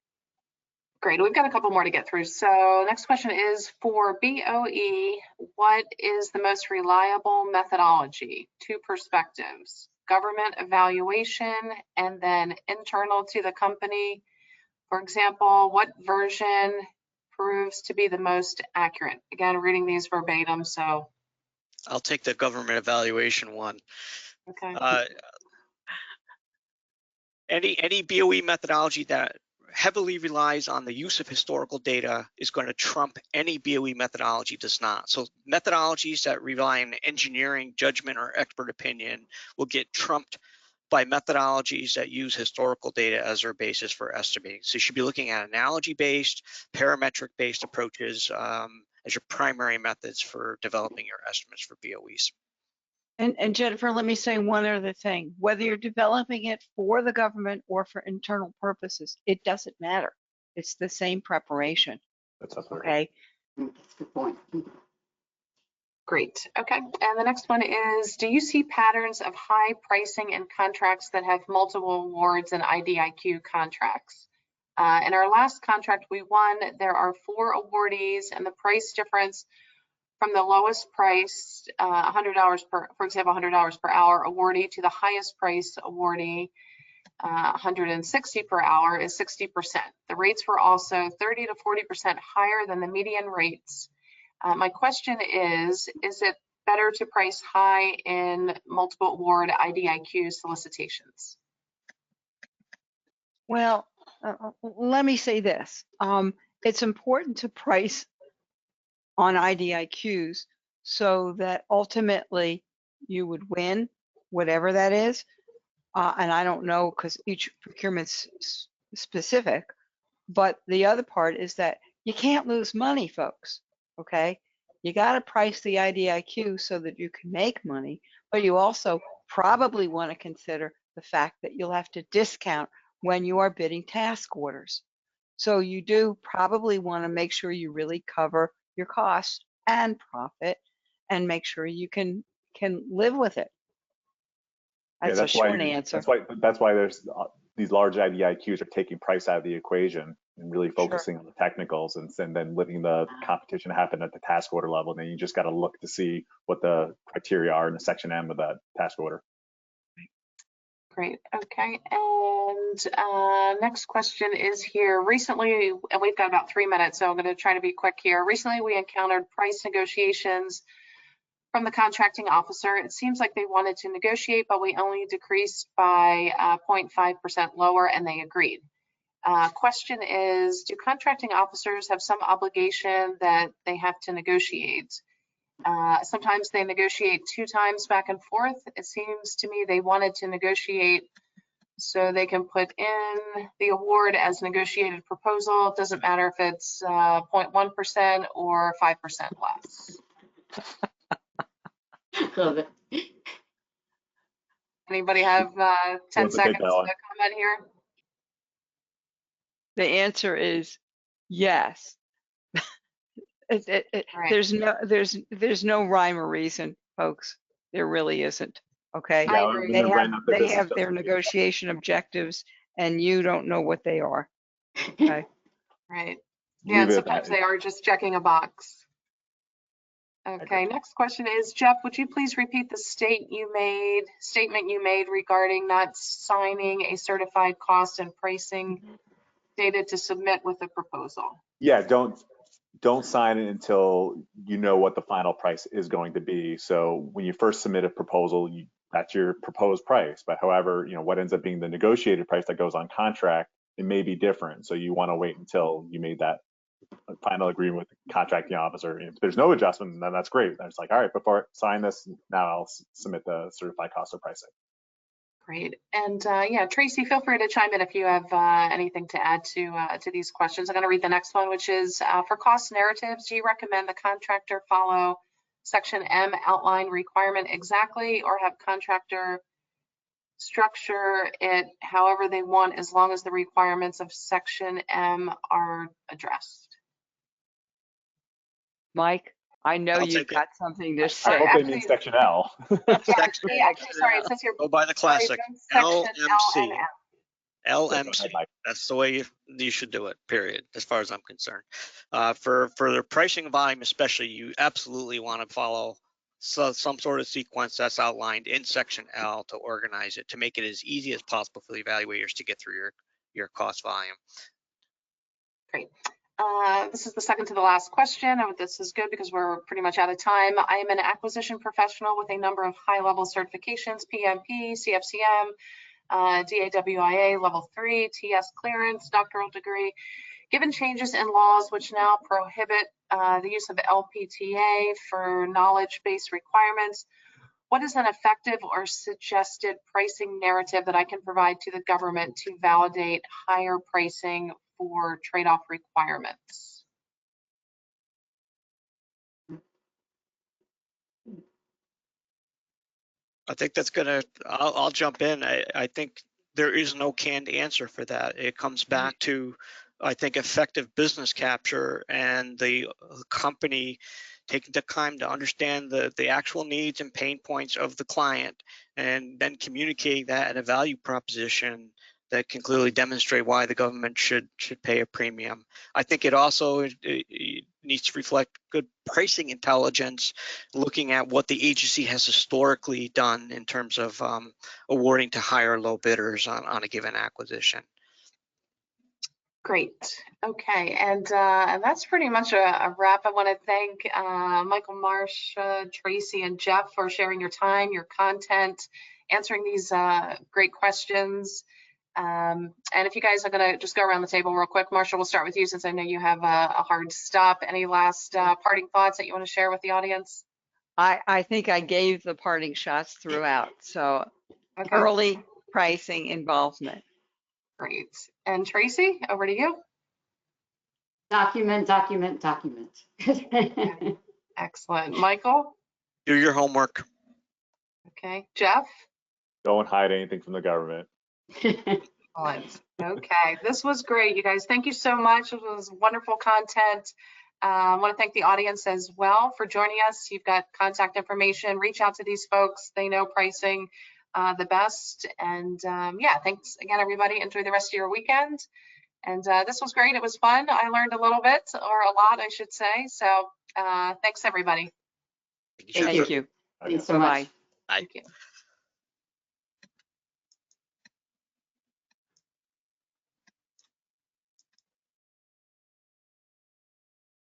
Great. We've got a couple more to get through. So next question is for BOE, what is the most reliable methodology? Two perspectives, government evaluation and then internal to the company. For example, what version proves to be the most accurate? Again, reading these verbatim, so. I'll take the government evaluation one. Okay. Any BOE methodology that heavily relies on the use of historical data is going to trump any BOE methodology does not. So methodologies that rely on engineering judgment or expert opinion will get trumped by methodologies that use historical data as their basis for estimating. So you should be looking at analogy-based, parametric-based approaches as your primary methods for developing your estimates for BOEs. And Jennifer, let me say one other thing. Whether you're developing it for the government or for internal purposes, it doesn't matter. It's the same preparation. That's absolutely Okay. That's a good point. Great. Okay. And the next one is, do you see patterns of high pricing in contracts that have multiple awards and IDIQ contracts? In our last contract we won, there are 4 awardees, and the price difference from the lowest price, $100 per, for example, $100 per hour awardee to the highest price awardee, 160 per hour, is 60%. The rates were also 30 to 40% higher than the median rates. My question is it better to price high in multiple award IDIQ solicitations? Well, let me say this. It's important to price on IDIQs so that ultimately you would win, whatever that is. And I don't know because each procurement's specific, but the other part is that you can't lose money, folks. Okay. You got to price the IDIQ so that you can make money, but you also probably want to consider the fact that you'll have to discount when you are bidding task orders. So you do probably want to make sure you really cover your cost and profit and make sure you can live with it. That's a short answer. That's why there's these large IDIQs are taking price out of the equation and really focusing on the technicals and then letting the competition happen at the task order level. And then you just got to look to see what the criteria are in the section M of that task order. Great. Okay. And next question is here. Recently, and we've got about 3 minutes, so I'm going to try to be quick here. Recently, we encountered price negotiations from the contracting officer. It seems like they wanted to negotiate, but we only decreased by 0.5% lower, and they agreed. Question is, do contracting officers have some obligation that they have to negotiate? Sometimes they negotiate 2 times back and forth. It seems to me they wanted to negotiate so they can put in the award as negotiated proposal. It doesn't matter if it's 0.1% or 5% less. Love it. Anybody have 10 seconds to comment here? The answer is yes. Right. There's no rhyme or reason, folks. There really isn't. Okay. I agree. They have their negotiation objectives, and you don't know what they are. Okay. Right. Yeah, and sometimes they are just checking a box. Okay, next question is, Jeff, would you please repeat the statement you made regarding not signing a certified cost and pricing data to submit with the proposal? Yeah, don't sign it until you know what the final price is going to be. So when you first submit a proposal, that's your proposed price. But however, what ends up being the negotiated price that goes on contract it may be different. So you want to wait until you made that final agreement with the contracting officer. If there's no adjustment, then that's great. Then it's like, all right, before I sign this, now I'll submit the certified cost of pricing. Great. And yeah, Tracy, feel free to chime in if you have anything to add to these questions. I'm going to read the next one, which is for cost narratives, do you recommend the contractor follow section M outline requirement exactly, or have contractor structure it however they want as long as the requirements of section M are addressed? Mike, I know I'll you've take it. got something to I say. hope they mean section L. Section, Sorry, it says here. go by the classic, Section LMC. L and M. LMC. That's the way you should do it, period, as far as I'm concerned. For the pricing volume especially, you absolutely want to follow some sort of sequence that's outlined in section L to organize it, to make it as easy as possible for the evaluators to get through your cost volume. Great. This is the second to the last question. And this is good because we're pretty much out of time. I am an acquisition professional with a number of high-level certifications, PMP, CFCM, DAWIA level 3, TS clearance, doctoral degree. Given changes in laws which now prohibit the use of LPTA for knowledge-based requirements, what is an effective or suggested pricing narrative that I can provide to the government to validate higher pricing for trade-off requirements? I think that's gonna, I'll jump in. I think there is no canned answer for that. It comes back to, I think, effective business capture and the company taking the time to understand the actual needs and pain points of the client, and then communicating that in a value proposition that can clearly demonstrate why the government should pay a premium. I think it also it needs to reflect good pricing intelligence, looking at what the agency has historically done in terms of awarding to higher or low bidders on a given acquisition. Great. Okay, and that's pretty much a wrap. I want to thank Michael, Marsh, Tracy, and Jeff for sharing your time, your content, answering these great questions. And if you guys are going to just go around the table real quick, Marshall, we'll start with you since I know you have a hard stop. Any last parting thoughts that you want to share with the audience? I think I gave the parting shots throughout. So Okay. early pricing involvement. Great. And Tracy, over to you. Document, document, document. Excellent. Michael? Do your homework. Okay. Jeff? Don't hide anything from the government. Excellent. Okay, this was great, you guys. Thank you so much. It was wonderful content. I want to thank the audience as well for joining us. You've got contact information. Reach out to these folks. They know pricing the best. And yeah, thanks again, everybody. Enjoy the rest of your weekend. And this was great. It was fun. I learned a little bit, or a lot, I should say. So thanks, everybody. Thank you. Thanks so much. Bye. Thank you.